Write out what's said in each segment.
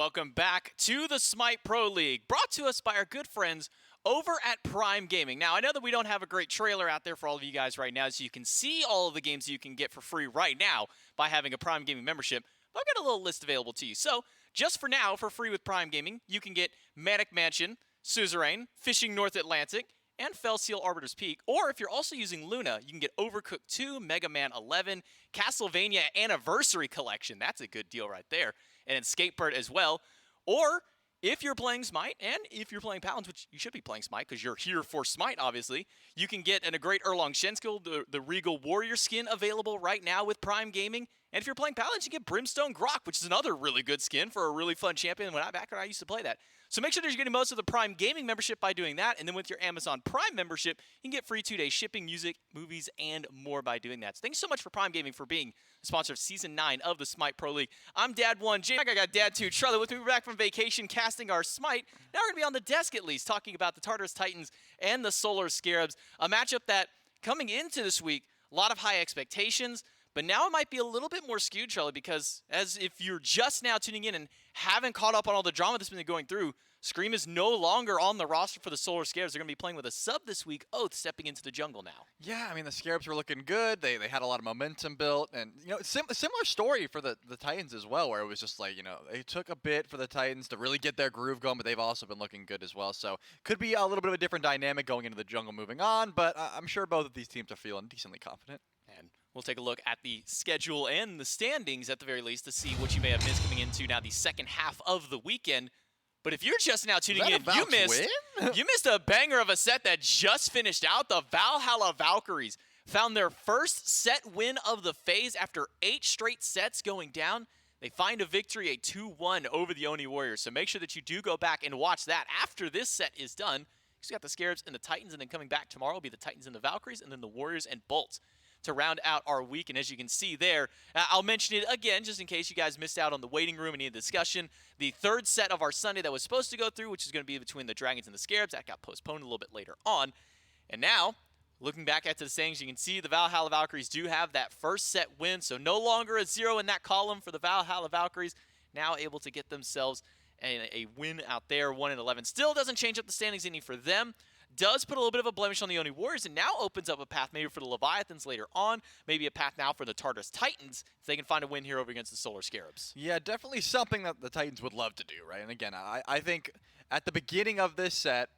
welcome back to the SMITE Pro League, brought to us by our good friends over at Prime Gaming. Now, I know that we don't have a great trailer out there for all of you guys right now, so you can see all of the games you can get for free right now by having a Prime Gaming membership. But I've got a little list available to you. So, just for now, for free with Prime Gaming, you can get Manic Mansion, Suzerain, Fishing North Atlantic, and Fell Seal Arbiter's Peak. Or if you're also using Luna, you can get Overcooked 2, Mega Man 11, Castlevania Anniversary Collection. That's a good deal right there. And Skatebird as well. Or if you're playing SMITE, and if you're playing Paladins, which you should be playing SMITE because you're here for SMITE, obviously, you can get a great Erlang Shen skill, the Regal Warrior skin available right now with Prime Gaming. And if you're playing Paladins, you get Brimstone Grok, which is another really good skin for a really fun champion. Back when I used to play that. So make sure that you're getting most of the Prime Gaming membership by doing that. And then with your Amazon Prime membership, you can get free 2-day shipping, music, movies, and more by doing that. So thanks so much for Prime Gaming for being the sponsor of Season 9 of the SMITE Pro League. I'm Dad1 Jay. I got Dad2 Charlie with me. We're back from vacation casting our SMITE. Now we're going to be on the desk at least talking about the Tartarus Titans and the SoloOrTroll Scarabs. A matchup that coming into this week, a lot of high expectations. But now it might be a little bit more skewed, Charlie, because as if you're just now tuning in and haven't caught up on all the drama that's been going through, Scream is no longer on the roster for the SoloOrTroll Scarabs. They're going to be playing with a sub this week, Oathhh, stepping into the jungle now. Yeah, I mean, the Scarabs were looking good. They had a lot of momentum built. And, similar story for the Titans as well, where it was just like, it took a bit for the Titans to really get their groove going, but they've also been looking good as well. So could be a little bit of a different dynamic going into the jungle moving on, but I'm sure both of these teams are feeling decently confident. And we'll take a look at the schedule and the standings at the very least to see what you may have missed coming into now the second half of the weekend. But if you're just now tuning in, you missed a banger of a set that just finished out. The Valhalla Valkyries found their first set win of the phase after 8 straight sets going down. They find a victory, a 2-1 over the Oni Warriors. So make sure that you do go back and watch that after this set is done. You got the Scarabs and the Titans, and then coming back tomorrow will be the Titans and the Valkyries, and then the Warriors and Bolts to round out our week. And as you can see there, I'll mention it again just in case you guys missed out on the waiting room and any discussion. The third set of our Sunday that was supposed to go through, which is going to be between the Dragons and the Scarabs, that got postponed a little bit later on. And now, looking back at the standings, you can see the Valhalla Valkyries do have that first set win, so no longer a 0 in that column for the Valhalla Valkyries, now able to get themselves a win out there, 1-11. Still doesn't change up the standings any for them. Does put a little bit of a blemish on the Oni Warriors, and now opens up a path maybe for the Leviathans later on, maybe a path now for the Tartarus Titans if they can find a win here over against the SoloOrTroll Scarabs. Yeah, definitely something that the Titans would love to do, right? And again, I think at the beginning of this set,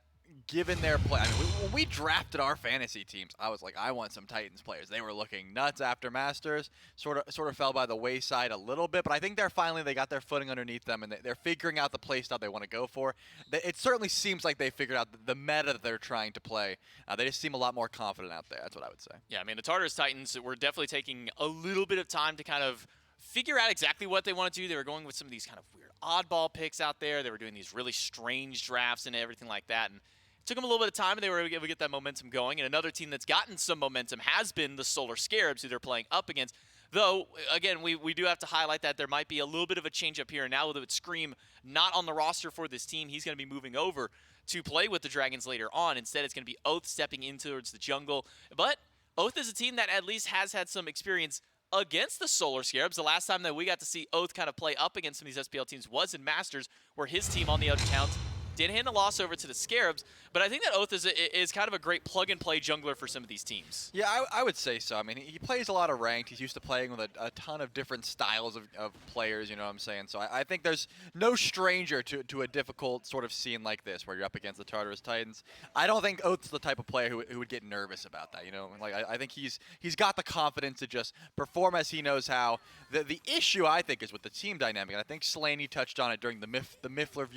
given their play, when we drafted our fantasy teams, I was like, I want some Titans players. They were looking nuts after Masters, sort of fell by the wayside a little bit, but I think they got their footing underneath them, and they're figuring out the play style they want to go for. It certainly seems like they figured out the meta that they're trying to play. They just seem a lot more confident out there. That's what I would say. Yeah, I mean, the Tartarus Titans were definitely taking a little bit of time to kind of figure out exactly what they want to do. They were going with some of these kind of weird oddball picks out there. They were doing these really strange drafts and everything like that, and took them a little bit of time, and they were able to get that momentum going. And another team that's gotten some momentum has been the SoloOrTroll Scarabs, who they're playing up against. Though, again, we do have to highlight that there might be a little bit of a change up here. And now with Scream not on the roster for this team, he's going to be moving over to play with the Dragons later on. Instead, it's going to be Oathhh stepping in towards the jungle. But Oathhh is a team that at least has had some experience against the SoloOrTroll Scarabs. The last time that we got to see Oathhh kind of play up against some of these SPL teams was in Masters, where his team on the other towns did hand a loss over to the Scarabs, but I think that Oathhh is kind of a great plug-and-play jungler for some of these teams. Yeah, I would say so. I mean, he plays a lot of ranked. He's used to playing with a ton of different styles of players, you know what I'm saying? So I think there's no stranger to a difficult sort of scene like this where you're up against the Tartarus Titans. I don't think Oathh's the type of player who would get nervous about that, you know? Like, I think he's got the confidence to just perform as he knows how. The issue, I think, is with the team dynamic, and I think Chulainn touched on it during the Mifter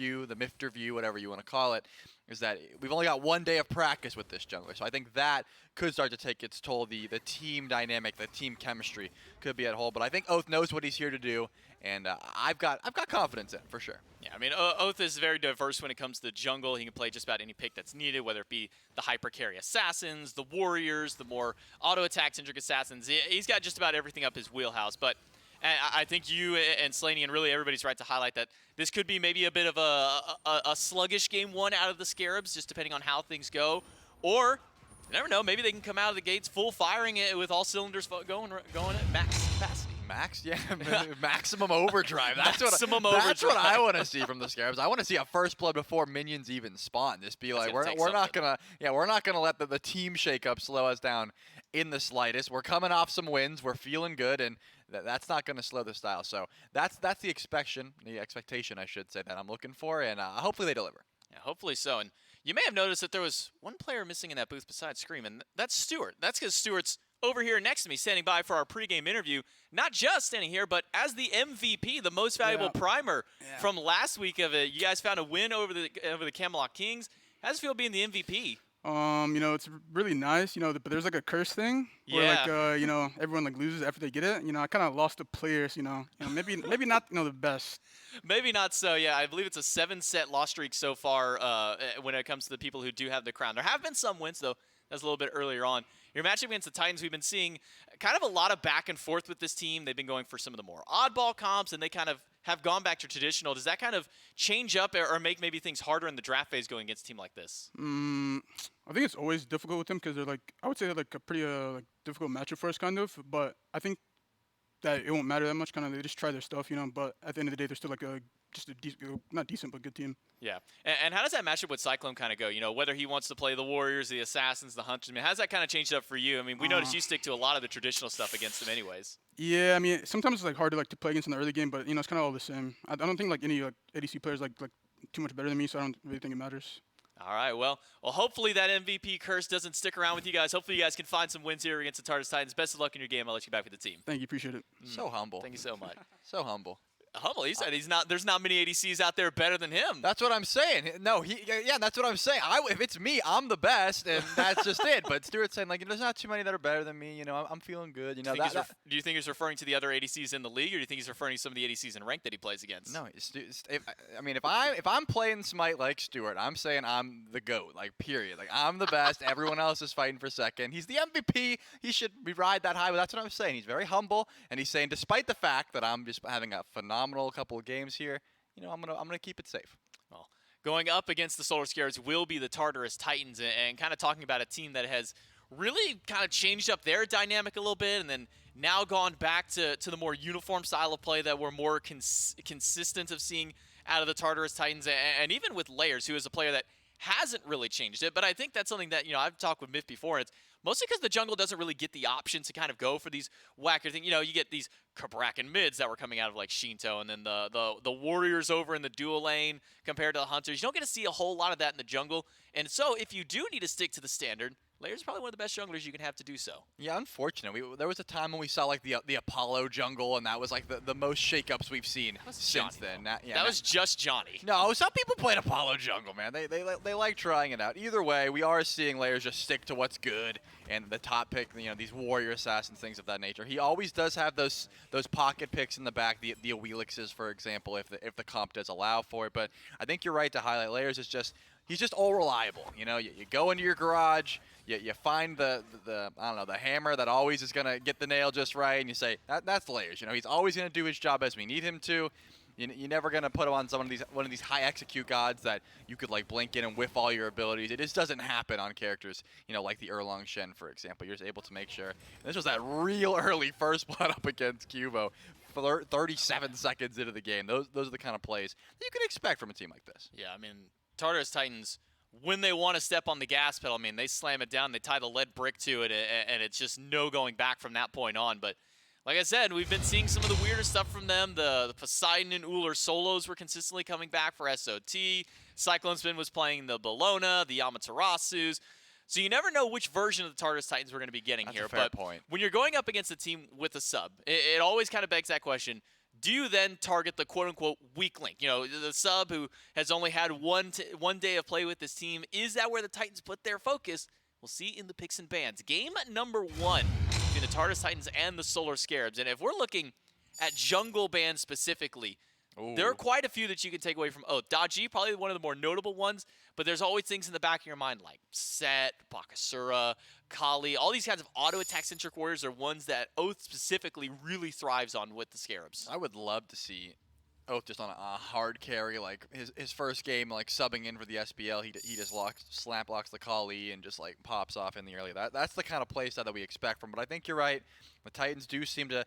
view, whatever you want to call it, is that we've only got 1 day of practice with this jungler. So I think that could start to take its toll. The team dynamic, the team chemistry could be at hold. But I think Oathhh knows what he's here to do, and I've got confidence in it, for sure. Yeah, I mean, Oathhh is very diverse when it comes to the jungle. He can play just about any pick that's needed, whether it be the hyper-carry assassins, the warriors, the more auto-attack-centric assassins. He's got just about everything up his wheelhouse. But I think you and Chulainn and really everybody's right to highlight that this could be maybe a bit of a sluggish game one out of the Scarabs, just depending on how things go. Or, you never know, maybe they can come out of the gates full firing it with all cylinders going at max capacity. Maximum overdrive. That's Maximum what overdrive. I want to see from the Scarabs. I want to see a first blood before minions even spawn. Just be like, we're not gonna let the team shakeup slow us down in the slightest. We're coming off some wins. We're feeling good, and that's not gonna slow the style. So that's the expectation I should say that I'm looking for, and hopefully they deliver. Yeah, hopefully so. And you may have noticed that there was one player missing in that booth besides Scream, and that's Stuart. That's because Stuart's over here next to me, standing by for our pregame interview. Not just standing here, but as the MVP, the most valuable primer from last week of it. You guys found a win over the Camelot Kings. How does it feel being the MVP? You know, it's really nice, you know, but there's like a curse thing where like, you know, everyone like loses after they get it. You know, I kind of lost the players, you know, maybe not, you know, the best. Maybe not so, yeah. I believe it's a 7-set loss streak so far when it comes to the people who do have the crown. There have been some wins, though. That's a little bit earlier on. Your matchup against the Titans, we've been seeing kind of a lot of back and forth with this team. They've been going for some of the more oddball comps, and they kind of have gone back to traditional. Does that kind of change up or make maybe things harder in the draft phase going against a team like this? I think it's always difficult with them because they're like, I would say they're like a pretty like difficult matchup for us kind of, but I think that it won't matter that much. Kind of, they just try their stuff, you know. But at the end of the day, they're still like just a not decent, but good team. Yeah. And how does that matchup with Cyclone kind of go? You know, whether he wants to play the Warriors, the Assassins, the Hunters. I mean, how does that kind of change it up for you? I mean, we noticed you stick to a lot of the traditional stuff against them anyways. Yeah, I mean, sometimes it's like hard to play against in the early game, but you know, it's kind of all the same. I don't think like any like ADC players like too much better than me, so I don't really think it matters. All right, well, hopefully that MVP curse doesn't stick around with you guys. Hopefully you guys can find some wins here against the Tartarus Titans. Best of luck in your game. I'll let you back with the team. Thank you, appreciate it. So humble. Thank you so much. So humble. Humble. He said there's not many ADCs out there better than him. That's what I'm saying. No, that's what I'm saying. If it's me, I'm the best, and that's just it. But Stuart's saying, like, there's not too many that are better than me. You know, I'm feeling good. You know, do you think he's referring to the other ADCs in the league, or do you think he's referring to some of the ADCs in rank that he plays against? No, if I'm playing Smite like Stuart, I'm saying I'm the GOAT. Like, period. Like, I'm the best. Everyone else is fighting for second. He's the MVP. He should ride that high. But that's what I'm saying. He's very humble, and he's saying, despite the fact that I'm just having a phenomenal couple of games here, you know, I'm gonna keep it safe. Well, going up against the Solar Scarabs will be the Tartarus Titans, and kind of talking about a team that has really kind of changed up their dynamic a little bit, and then now gone back to the more uniform style of play that we're more consistent of seeing out of the Tartarus Titans, and even with Layers, who is a player that hasn't really changed it. But I think that's something that, you know, I've talked with Myth before, and it's mostly because the jungle doesn't really get the option to kind of go for these whacker things. You know, you get these Cabrakan mids that were coming out of like Shinto, and then the warriors over in the dual lane compared to the hunters. You don't get to see a whole lot of that in the jungle. And so if you do need to stick to the standard, Layers is probably one of the best junglers you can have to do so. Yeah, unfortunate. There was a time when we saw like the Apollo jungle, and that was like the most shakeups we've seen since then. That was just Johnny. No, some people played Apollo jungle, man. They like trying it out. Either way, we are seeing Layers just stick to what's good, and the top pick, you know, these warrior assassins, things of that nature. He always does have those pocket picks in the back, the Awelixes, for example, if the comp does allow for it. But I think you're right to highlight Layers is just. He's just all reliable. You know, you go into your garage, you find the I don't know, the hammer that always is going to get the nail just right, and you say, that's Layers. You know, he's always going to do his job as we need him to. You're never going to put him on one of these high execute gods that you could like blink in and whiff all your abilities. It just doesn't happen on characters, you know, like the Erlang Shen, for example. You're just able to make sure. And this was that real early first blood up against Cubo. 37 seconds into the game. Those are the kind of plays that you can expect from a team like this. Yeah, I mean, Tartarus Titans, when they want to step on the gas pedal, I mean, they slam it down, they tie the lead brick to it, and it's just no going back from that point on. But like I said, we've been seeing some of the weirder stuff from them. The Poseidon and Ullr solos were consistently coming back for SOT. CycloneSpin was playing the Bellona, the Amaterasus. So you never know which version of the Tartarus Titans we're going to be getting here. That's a fair point. When you're going up against a team with a sub, it always kind of begs that question. Do you then target the quote-unquote weak link? You know, the sub who has only had one day of play with this team. Is that where the Titans put their focus? We'll see in the picks and bans. Game number 1 between the Tartarus Titans and the Solar Scarabs. And if we're looking at jungle bans specifically, there are quite a few that you can take away from Oathhh. Daji, probably one of the more notable ones, but there's always things in the back of your mind like Set, Bakasura, Kali. All these kinds of auto-attack centric warriors are ones that Oathhh specifically really thrives on with the Scarabs. I would love to see Oathhh just on a hard carry, like his first game, like subbing in for the SPL, he just slap blocks the Kali and just like pops off in the early. That's the kind of playstyle that we expect from. But I think you're right. The Titans do seem to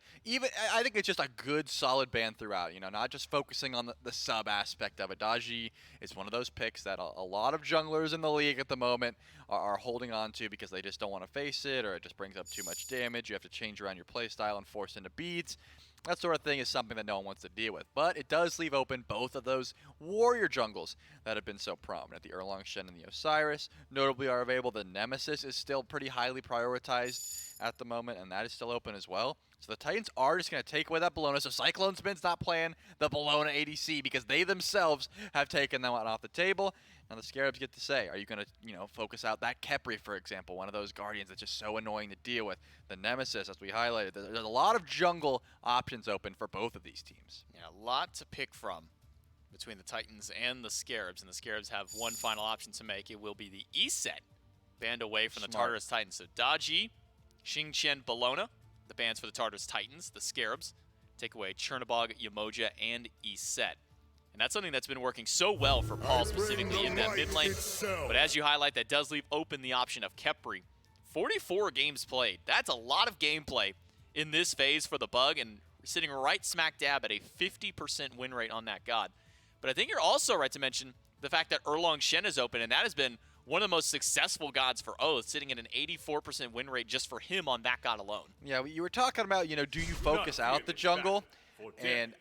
I think it's just a good solid ban throughout. You know, not just focusing on the sub aspect of it. Daji is one of those picks that a lot of junglers in the league at the moment are holding on to because they just don't want to face it, or it just brings up too much damage. You have to change around your playstyle and force into beads. That sort of thing is something that no one wants to deal with. But it does leave open both of those warrior jungles that have been so prominent. The Erlang, Shen, and the Osiris notably are available. The Nemesis is still pretty highly prioritized at the moment, and that is still open as well. So the Titans are just going to take away that Bellona. So CycloneSpin's not playing the Bellona ADC because they themselves have taken that one off the table. Now the Scarabs get to say, are you going to, focus out that Khepri, for example, one of those Guardians that's just so annoying to deal with. The Nemesis, as we highlighted, there's a lot of jungle options open for both of these teams. Yeah, a lot to pick from between the Titans and the Scarabs, and the Scarabs have one final option to make. It will be the E set, banned away from the Tartarus Titans. So Daji, Xingqian, Bellona, the bans for the Tartarus Titans. The Scarabs take away Chernobog, Yemoja, and E set. And that's something that's been working so well for Paul specifically in that mid lane. But as you highlight, that does leave open the option of Khepri. 44 games played. That's a lot of gameplay in this phase for the Bug, and sitting right smack dab at a 50% win rate on that god. But I think you're also right to mention the fact that Erlang Shen is open, and that has been one of the most successful gods for Oathhh, sitting at an 84% win rate just for him on that god alone. Yeah, you were talking about, do you focus out the jungle? And,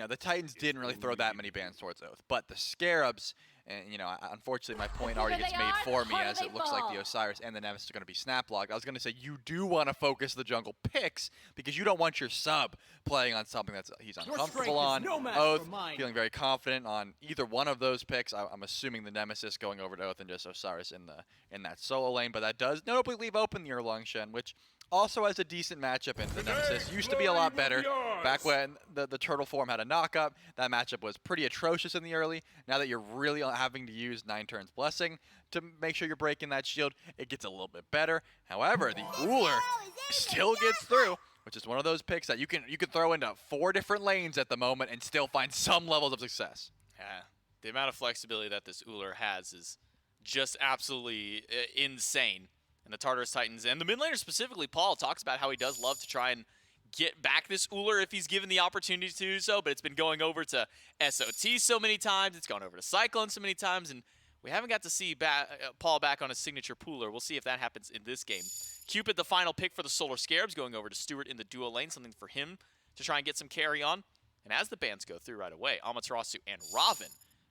the Titans didn't really throw that many bans towards Oathhh. But the Scarabs, and, unfortunately my point already gets made for me as it looks like the Osiris and the Nemesis are going to be snap locked. I was going to say you do want to focus the jungle picks because you don't want your sub playing on something that's he's uncomfortable on. Oathhh feeling very confident on either one of those picks. I'm assuming the Nemesis going over to Oathhh and just Osiris in that solo lane. But that does notably leave open the Erlang Shen, which also has a decent matchup in the Nemesis. Used to be a lot better back when the turtle form had a knockup. That matchup was pretty atrocious in the early. Now that you're really having to use 9 turns Blessing to make sure you're breaking that shield, it gets a little bit better. However, the Ullr still gets through, which is one of those picks that you can throw into 4 different lanes at the moment and still find some levels of success. Yeah, the amount of flexibility that this Ullr has is just absolutely insane. And the Tartarus Titans, and the mid laner specifically, Paul talks about how he does love to try and get back this Ullr if he's given the opportunity to do so, but it's been going over to SOT so many times, it's gone over to Cyclone so many times, and we haven't got to see Paul back on his signature pooler. We'll see if that happens in this game. Cupid, the final pick for the Solar Scarabs, going over to Stuart in the dual lane, something for him to try and get some carry on. And as the bans go through right away, Amaterasu and Robin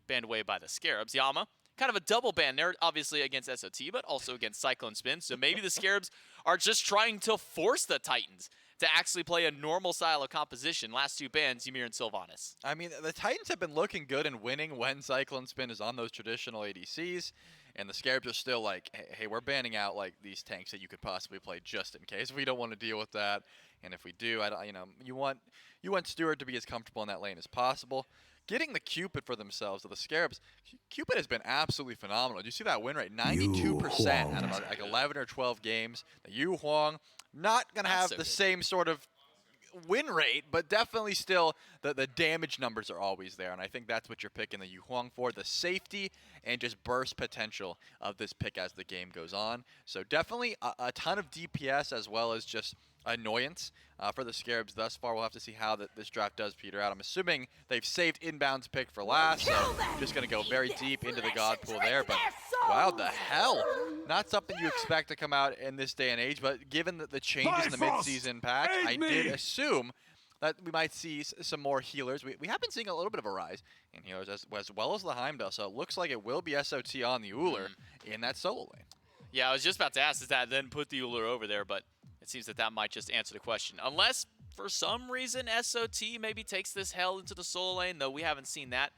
banned away by the Scarabs. Yama, kind of a double ban there, obviously against SOT, but also against CycloneSpin. So maybe the Scarabs are just trying to force the Titans to actually play a normal style of composition. Last 2 bans, Ymir and Sylvanas. I mean, the Titans have been looking good and winning when CycloneSpin is on those traditional ADCs, and the Scarabs are still like, hey, we're banning out like these tanks that you could possibly play just in case. We don't want to deal with that, and if we do, you want Stuart to be as comfortable in that lane as possible. Getting the Cupid for themselves, so the Scarabs, Cupid has been absolutely phenomenal. Did you see that win rate? 92% out of like 11 or 12 games. The Huang, not going to have the same sort of win rate, but definitely still the damage numbers are always there, and I think that's what you're picking the Huang for, the safety and just burst potential of this pick as the game goes on. So definitely a ton of DPS as well as just annoyance for the Scarabs thus far. We'll have to see how this draft does peter out. I'm assuming they've saved Inbound's pick for last, so just going to go very deep into the God pool there. But wow, the hell! Not something you expect to come out in this day and age, but given the changes in the mid-season patch, I did assume that we might see some more healers. We have been seeing a little bit of a rise in healers as well as the Heimdallr, so it looks like it will be SOT on the Ullr in that solo lane. Yeah, I was just about to ask, does that then put the Ullr over there, but it seems that might just answer the question. Unless, for some reason, SOT maybe takes this hell into the solo lane, though we haven't seen that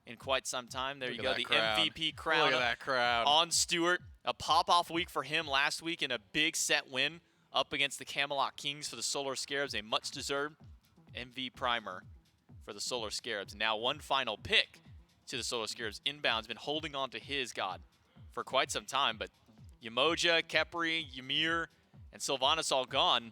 in quite some time. There you go, the MVP crown. Look at that crown on Stuart. A pop-off week for him last week and a big set win up against the Camelot Kings for the Solar Scarabs. A much-deserved MV primer for the Solar Scarabs. Now one final pick to the Solar Scarabs. Inbound's been holding on to his god for quite some time, but Yemoja, Khepri, Ymir, and Sylvanas all gone.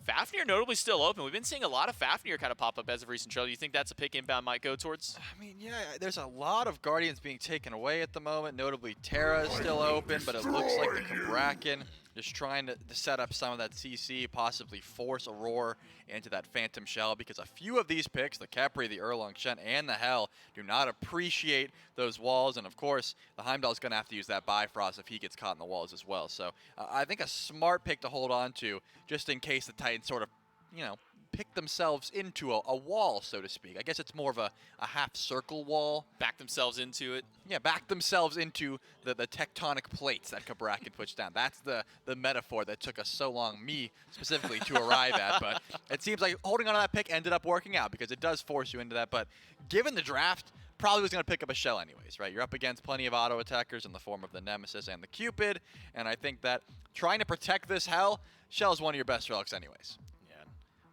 Fafnir notably still open. We've been seeing a lot of Fafnir kind of pop up as of recent trailer. Do you think that's a pick Inbound might go towards? I mean, yeah, there's a lot of Guardians being taken away at the moment. Notably, Terra is still open, but it looks like the Cabrakan just trying to set up some of that CC, possibly force Aror into that Phantom Shell, because a few of these picks, the Khepri, the Erlang, Shen, and the Hell, do not appreciate those walls. And of course, the Heimdallr is going to have to use that Bifrost if he gets caught in the walls as well. So I think a smart pick to hold on to, just in case the Titans sort of, you know, pick themselves into a wall, so to speak. I guess it's more of a half-circle wall. Back themselves into it. Yeah, back themselves into the tectonic plates that Cabrakan puts down. That's the metaphor that took us so long, me specifically, to arrive at. But it seems like holding on to that pick ended up working out, because it does force you into that. But given the draft, probably was going to pick up a Shell anyways, right? You're up against plenty of auto attackers in the form of the Nemesis and the Cupid, and I think that trying to protect this Hell, Shell is one of your best relics anyways.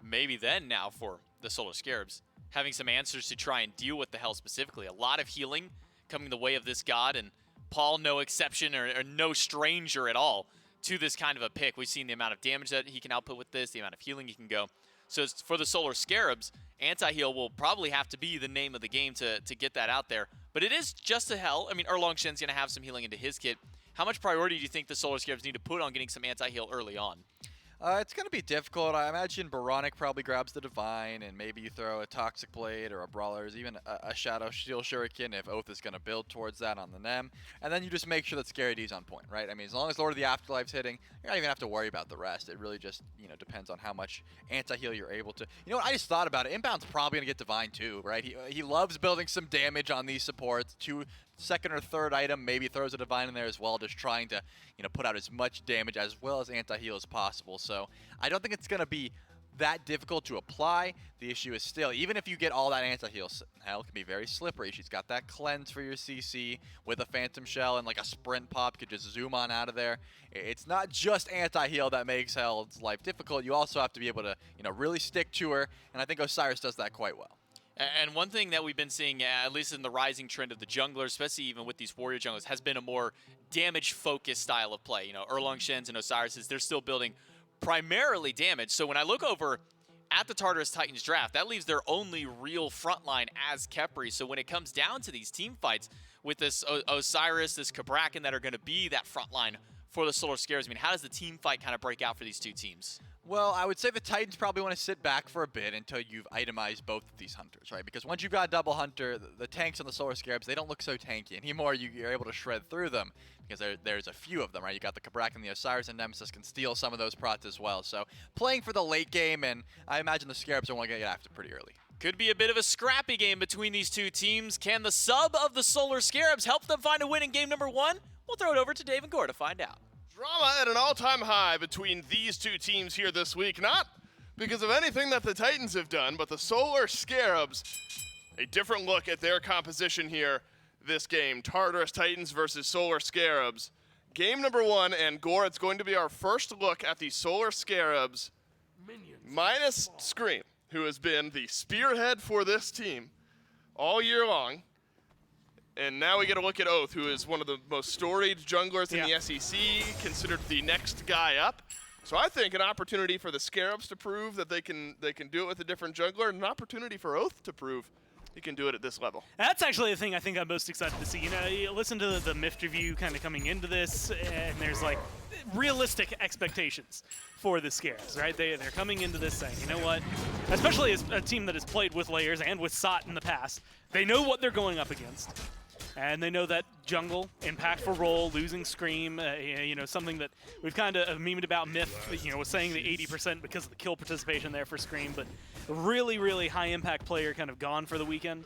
Maybe then now for the Solar Scarabs, having some answers to try and deal with the Hell specifically. A lot of healing coming the way of this god, and Paul no exception or no stranger at all to this kind of a pick. We've seen the amount of damage that he can output with this, the amount of healing he can go. So for the Solar Scarabs, anti-heal will probably have to be the name of the game to get that out there. But it is just a Hell. I mean, Erlang Shen's going to have some healing into his kit. How much priority do you think the Solar Scarabs need to put on getting some anti-heal early on? It's going to be difficult. I imagine Oboronic probably grabs the Divine, and maybe you throw a Toxic Blade or a Brawler, or even a Shadow Steel Shuriken if Oathhh is going to build towards that on the Nem. And then you just make sure that Scary D's on point, right? I mean, as long as Lord of the Afterlife's hitting, you're not even have to worry about the rest. It really just, you know, depends on how much anti-heal you're able to. You know what? I just thought about it. Inbound's probably going to get Divine too, right? He loves building some damage on these supports. Second or third item, maybe throws a Divine in there as well, just trying to, you know, put out as much damage as well as anti-heal as possible. So I don't think it's going to be that difficult to apply. The issue is still, even if you get all that anti-heal, Hell can be very slippery. She's got that cleanse for your CC with a Phantom Shell, and like a sprint pop could just zoom on out of there. It's not just anti-heal that makes Hell's life difficult. You also have to be able to, you know, really stick to her, and I think Osiris does that quite well. And one thing that we've been seeing, at least in the rising trend of the junglers, especially even with these warrior junglers, has been a more damage-focused style of play. You know, Erlang Shens and Osirises, they're still building primarily damage. So when I look over at the Tartarus Titans draft, that leaves their only real frontline as Khepri. So when it comes down to these team fights with this Osiris, this Cabrakan that are going to be that frontline for the Solar Scarabs, I mean, how does the team fight kind of break out for these two teams? Well, I would say the Titans probably want to sit back for a bit until you've itemized both of these hunters, right? Because once you've got a double hunter, the tanks on the Solar Scarabs, they don't look so tanky anymore. You're able to shred through them because there's a few of them, right? You got the Cabrakan, the Osiris, and Nemesis can steal some of those prots as well. So playing for the late game, and I imagine the Scarabs are going to get after pretty early. Could be a bit of a scrappy game between these two teams. Can the sub of the Solar Scarabs help them find a win in game number one? We'll throw it over to Dave and Gore to find out. Drama at an all-time high between these two teams here this week, not because of anything that the Titans have done, but the Solar Scarabs, a different look at their composition here this game. Tartarus Titans versus Solar Scarabs. Game number one, and Gore, it's going to be our first look at the Solar Scarabs minus Scream, who has been the spearhead for this team all year long. And now we get a look at Oathhh, who is one of the most storied junglers in the SEC, considered the next guy up. So I think an opportunity for the Scarabs to prove that they can do it with a different jungler, and an opportunity for Oathhh to prove he can do it at this level. That's actually the thing I think I'm most excited to see. You know, you listen to the MIFT review kind of coming into this, and there's like realistic expectations for the Scarabs, right? They're coming into this saying, you know what, especially as a team that has played with layers and with SOT in the past, they know what they're going up against. And they know that jungle, impactful role, losing Scream, you know, something that we've kind of memed about. Myth, you know, was saying the 80% because of the kill participation there for Scream, but a really, really high-impact player kind of gone for the weekend.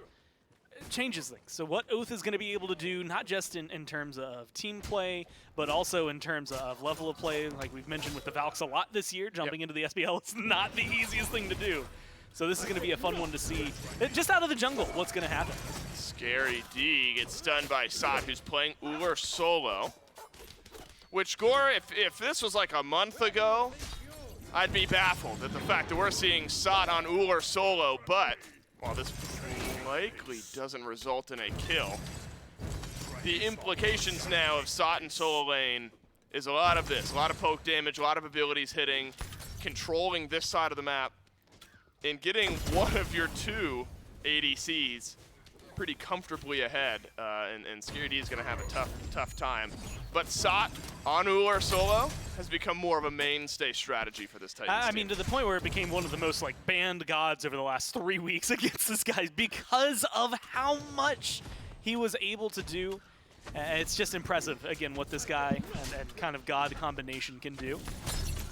It changes things. So what Oathhh is going to be able to do, not just in terms of team play, but also in terms of level of play, like we've mentioned with the Valks a lot this year, jumping into the SPL, it's not the easiest thing to do. So this is going to be a fun one to see. Just out of the jungle, what's going to happen? Scary D gets stunned by SOT, who's playing Ullr solo. Which, Gore, if this was like a month ago, I'd be baffled at the fact that we're seeing SOT on Ullr solo, but while this likely doesn't result in a kill, the implications now of SOT in solo lane is a lot of this, a lot of poke damage, a lot of abilities hitting. controlling this side of the map and getting one of your two ADCs pretty comfortably ahead, and Scary D is going to have a tough time. But Sot on Ullr solo has become more of a mainstay strategy for this Titans I team. mean, to the point where it became one of the most like banned gods over the last 3 weeks against this guy because of how much he was able to do. It's just impressive, again, what this guy and kind of god combination can do.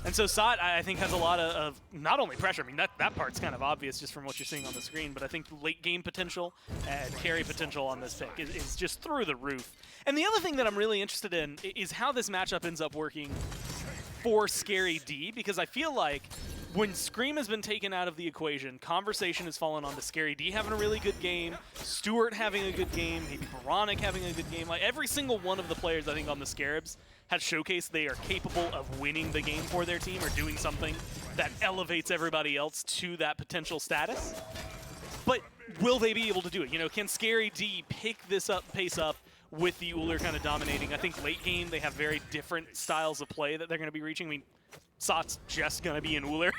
And so Sot, I think, has a lot of not only pressure, I mean, that part's kind of obvious just from what you're seeing on the screen, but I think late game potential and carry potential on this pick is just through the roof. And the other thing that I'm really interested in is how this matchup ends up working for Scary D, because I feel like when Scream has been taken out of the equation, conversation has fallen onto Scary D having a really good game, Stuart having a good game, maybe oBoronic having a good game. Like every single one of the players, I think, on the Scarabs has showcased they are capable of winning the game for their team or doing something that elevates everybody else to that potential status. But will they be able to do it? You know, can Scary D pick this pace up with the Ullr kind of dominating? I think late game they have very different styles of play that they're going to be reaching. I mean, Sot's just going to be in Ullr.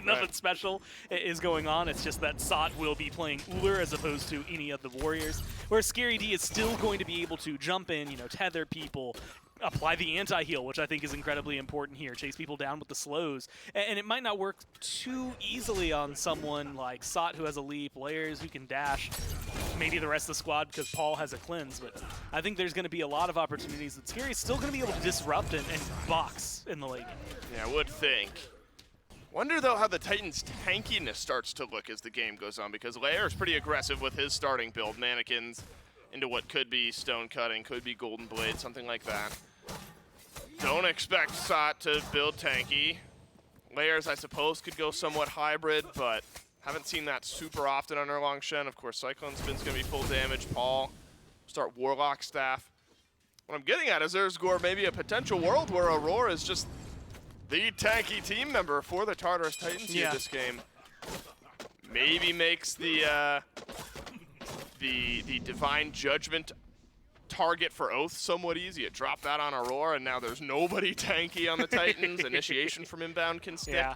Nothing special is going on. It's just that Sot will be playing Ullr as opposed to any of the warriors. Whereas Scary D is still going to be able to jump in, you know, tether people, apply the anti-heal, which I think is incredibly important here, chase people down with the slows. And it might not work too easily on someone like Sot, who has a leap, Layers who can dash, maybe the rest of the squad because Paul has a cleanse. But I think there's going to be a lot of opportunities that Scary's still going to be able to disrupt and box in the late game. Yeah, I would think. Wonder, though, how the Titans' tankiness starts to look as the game goes on, because Lair is pretty aggressive with his starting build, mannequins into what could be stone cutting, could be golden blade, something like that. Don't expect Sot to build tanky. Layers, I suppose, could go somewhat hybrid, but haven't seen that super often on Erlang Shen. Of course, CycloneSpin's going to be full damage. Paul, start Warlock Staff. What I'm getting at is there's, Gore, maybe a potential world where Aror is just the tanky team member for the Tartarus Titans here this game. Maybe makes the Divine Judgment target for Oathhh somewhat easy. It dropped that on Aror, and now there's nobody tanky on the Titans. Initiation from Inbound can stick. Yeah.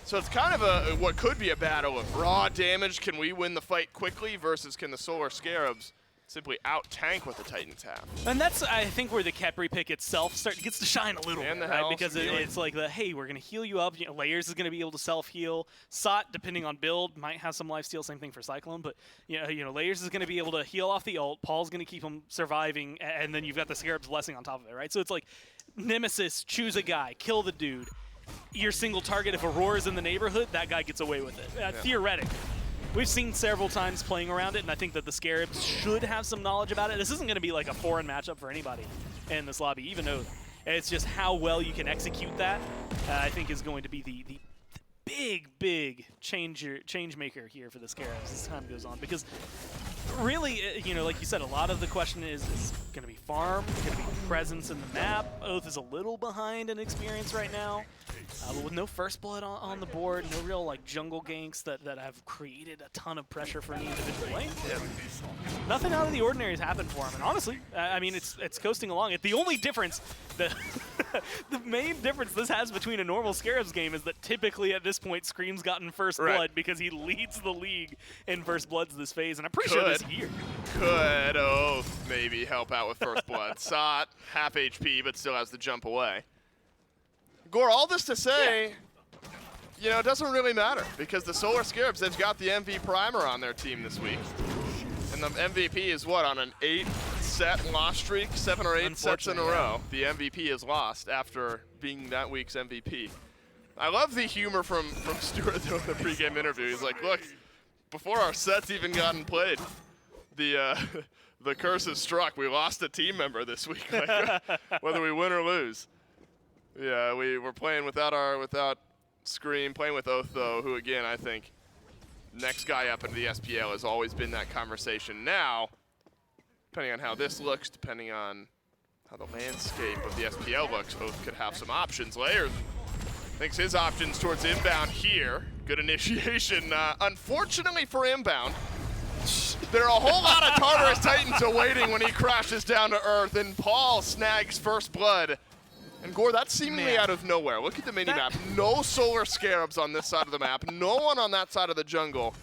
So it's kind of what could be a battle of raw damage. Can we win the fight quickly versus can the SoloOrTroll simply out-tank what the Titans have? And that's, I think, where the Khepri pick itself gets to shine a little bit, right? Because it's like hey, we're going to heal you up. You know, Layers is going to be able to self-heal. Sot, depending on build, might have some lifesteal. Same thing for Cyclone. But you know, Layers is going to be able to heal off the ult. Paul's going to keep him surviving. And then you've got the Scarabs blessing on top of it, right? So it's like Nemesis, choose a guy, kill the dude. Your single target, if Aurora is in the neighborhood, that guy gets away with it. Theoretically. We've seen several times playing around it, and I think that the Scarabs should have some knowledge about it. This isn't going to be like a foreign matchup for anybody in this lobby, even though it's just how well you can execute that, I think is going to be the big change maker here for the Scarabs as time goes on. Because really, you know, like you said, a lot of the question is going to be farm, going to be presence in the map. Oathhh is a little behind in experience right now. But with no first blood on the board, no real like jungle ganks that have created a ton of pressure for any individual lane. Nothing out of the ordinary has happened for him. And honestly, I mean, it's coasting along. The only difference, the main difference this has between a normal Scarabs game is that typically at this point, Scream's gotten first blood because he leads the league in first bloods this phase. And I'm pretty sure this year. Could Oathhh maybe help out with first blood. Sot, half HP, but still has to jump away. Gore, all this to say, you know, it doesn't really matter because the Solar Scarabs, they've got the MV Primer on their team this week. And the MVP is what, on an 8-set loss streak? 7 or 8 sets in a row. The MVP is lost after being that week's MVP. I love the humor from Stuart though in the pregame interview. He's like, look, before our sets even gotten played, the curse is struck. We lost a team member this week, like, whether we win or lose. Yeah, we're playing without Scream, playing with Oathhh though, who again I think next guy up into the SPL has always been that conversation. Now, depending on how this looks, depending on how the landscape of the SPL looks, Oathhh could have some options. Layers thinks his options towards Inbound here. Good initiation. Unfortunately for Inbound, there are a whole lot of Tartarus Titans awaiting when he crashes down to earth, and Paul snags first blood And Gore, that's seemingly out of nowhere. Look at the mini-map. No Solar Scarabs on this side of the map. No one on that side of the jungle.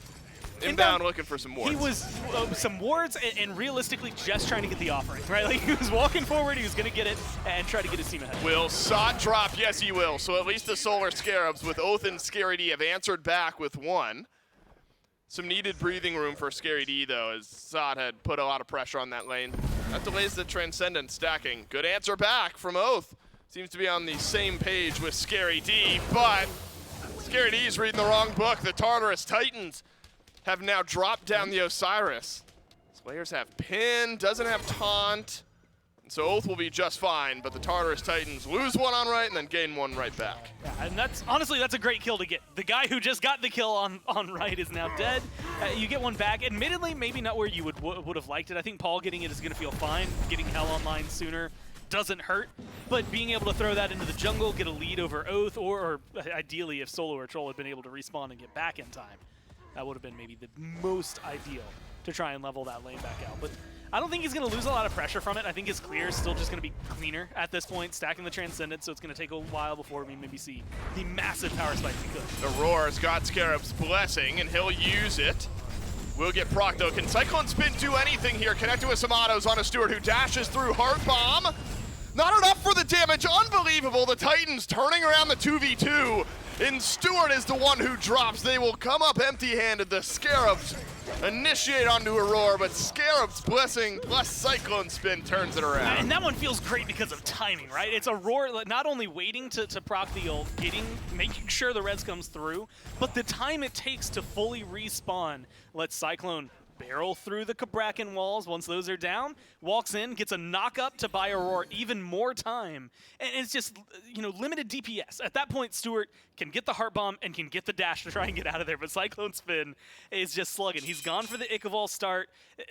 Inbound looking for some wards. He was some wards and realistically just trying to get the offering, right? Like he was walking forward, he was going to get it and try to get his team ahead. Will SOT drop? Yes, he will. So at least the Solar Scarabs with Oathhh and Scary D have answered back with one. Some needed breathing room for Scary D, though, as SOT had put a lot of pressure on that lane. That delays the Transcendent stacking. Good answer back from Oathhh. Seems to be on the same page with Scary D, but Scary D is reading the wrong book. The Tartarus Titans have now dropped down the Osiris. Slayers have pin, doesn't have taunt. So Oathhh will be just fine, but the Tartarus Titans lose one on right and then gain one right back. Yeah, and that's honestly, that's a great kill to get. The guy who just got the kill on right is now dead. You get one back. Admittedly, maybe not where you would have liked it. I think Paul getting it is going to feel fine. Getting Hell online sooner doesn't hurt, but being able to throw that into the jungle, get a lead over Oathhh, or ideally if SoloOrTroll had been able to respawn and get back in time, that would have been maybe the most ideal to try and level that lane back out. But I don't think he's going to lose a lot of pressure from it. I think his clear is still just going to be cleaner at this point, stacking the Transcendent, so it's going to take a while before we maybe see the massive power spike we could. Aror's got Scarab's Blessing, and he'll use it. Will get proc, though. Can CycloneSpin do anything here? Connected with some autos on a Stuart who dashes through Heart Bomb. Not enough for the damage. Unbelievable. The Titans turning around the 2v2. And Stuart is the one who drops. They will come up empty-handed. The Scarabs initiate onto Aror, but Scarab's Blessing plus CycloneSpin turns it around. And that one feels great because of timing, right? It's Aror not only waiting to proc the ult, making sure the res comes through, but the time it takes to fully respawn lets Cyclone barrel through the Cabrakan walls once those are down, walks in, gets a knock-up to buy Aror even more time, and it's just, you know, limited DPS. At that point, Stuart can get the Heart Bomb and can get the dash to try and get out of there, but CycloneSpin is just slugging. He's gone for the Ick of all start.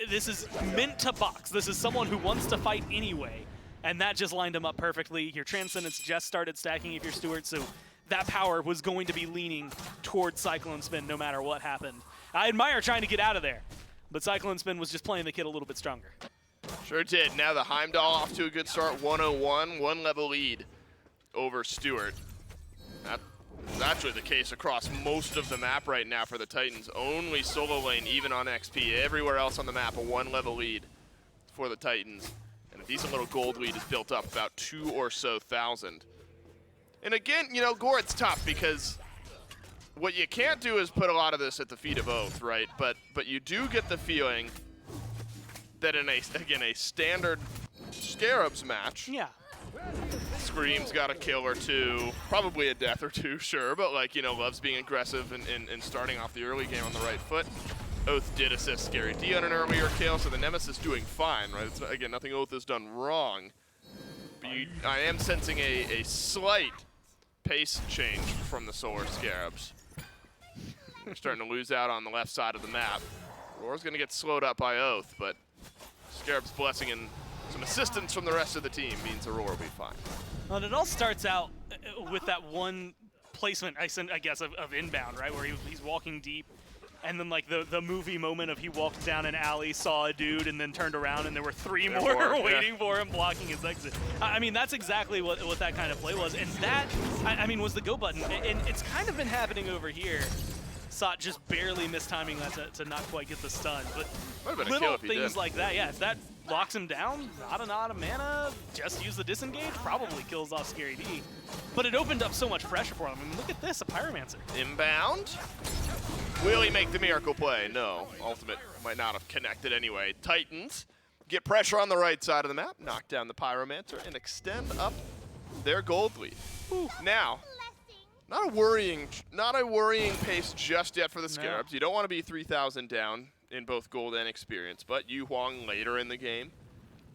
This is meant to box. This is someone who wants to fight anyway, and that just lined him up perfectly. Your Transcendence just started stacking if you're Stuart, so that power was going to be leaning towards CycloneSpin no matter what happened. I admire trying to get out of there, but CycloneSpin was just playing the kid a little bit stronger. Sure did. Now the Heimdallr off to a good start, 101, one level lead over Stuart. That's actually the case across most of the map right now for the Titans. Only solo lane, even on XP. Everywhere else on the map, a one level lead for the Titans. And a decent little gold lead is built up, about 2,000 or so. And again, you know, Gore, it's tough because what you can't do is put a lot of this at the feet of Oathhh, right? But you do get the feeling that in a standard Scarabs match, Yeah. Scream's got a kill or two, probably a death or two, sure, but like, you know, loves being aggressive and starting off the early game on the right foot. Oathhh did assist Scary D on an earlier kill, so the Nemesis doing fine, right? It's, again, nothing Oathhh has done wrong. But I am sensing a slight pace change from the Solar Scarabs. They're starting to lose out on the left side of the map. Roar's going to get slowed up by Oathhh, but Scarab's Blessing and some assistance from the rest of the team means Aror will be fine. Well, it all starts out with that one placement, I guess, of Inbound, right? Where he's walking deep, and then like the movie moment of he walked down an alley, saw a dude, and then turned around, and there were three more waiting for him, blocking his exit. I mean, that's exactly what that kind of play was, and that, I mean, was the go button. And it's kind of been happening over here. SOT just barely mistiming that to not quite get the stun, but little things like that, yeah, if that locks him down, not an odd mana, just use the disengage, probably kills off Scary D. But it opened up so much pressure for him. I mean, look at this, a Pyromancer. Inbound. Will he make the miracle play? No. Ultimate might not have connected anyway. Titans get pressure on the right side of the map, knock down the Pyromancer, and extend up their gold lead. Ooh. Now, not a worrying pace just yet for the Scarabs. No. You don't want to be 3,000 down in both gold and experience, but you Huang later in the game,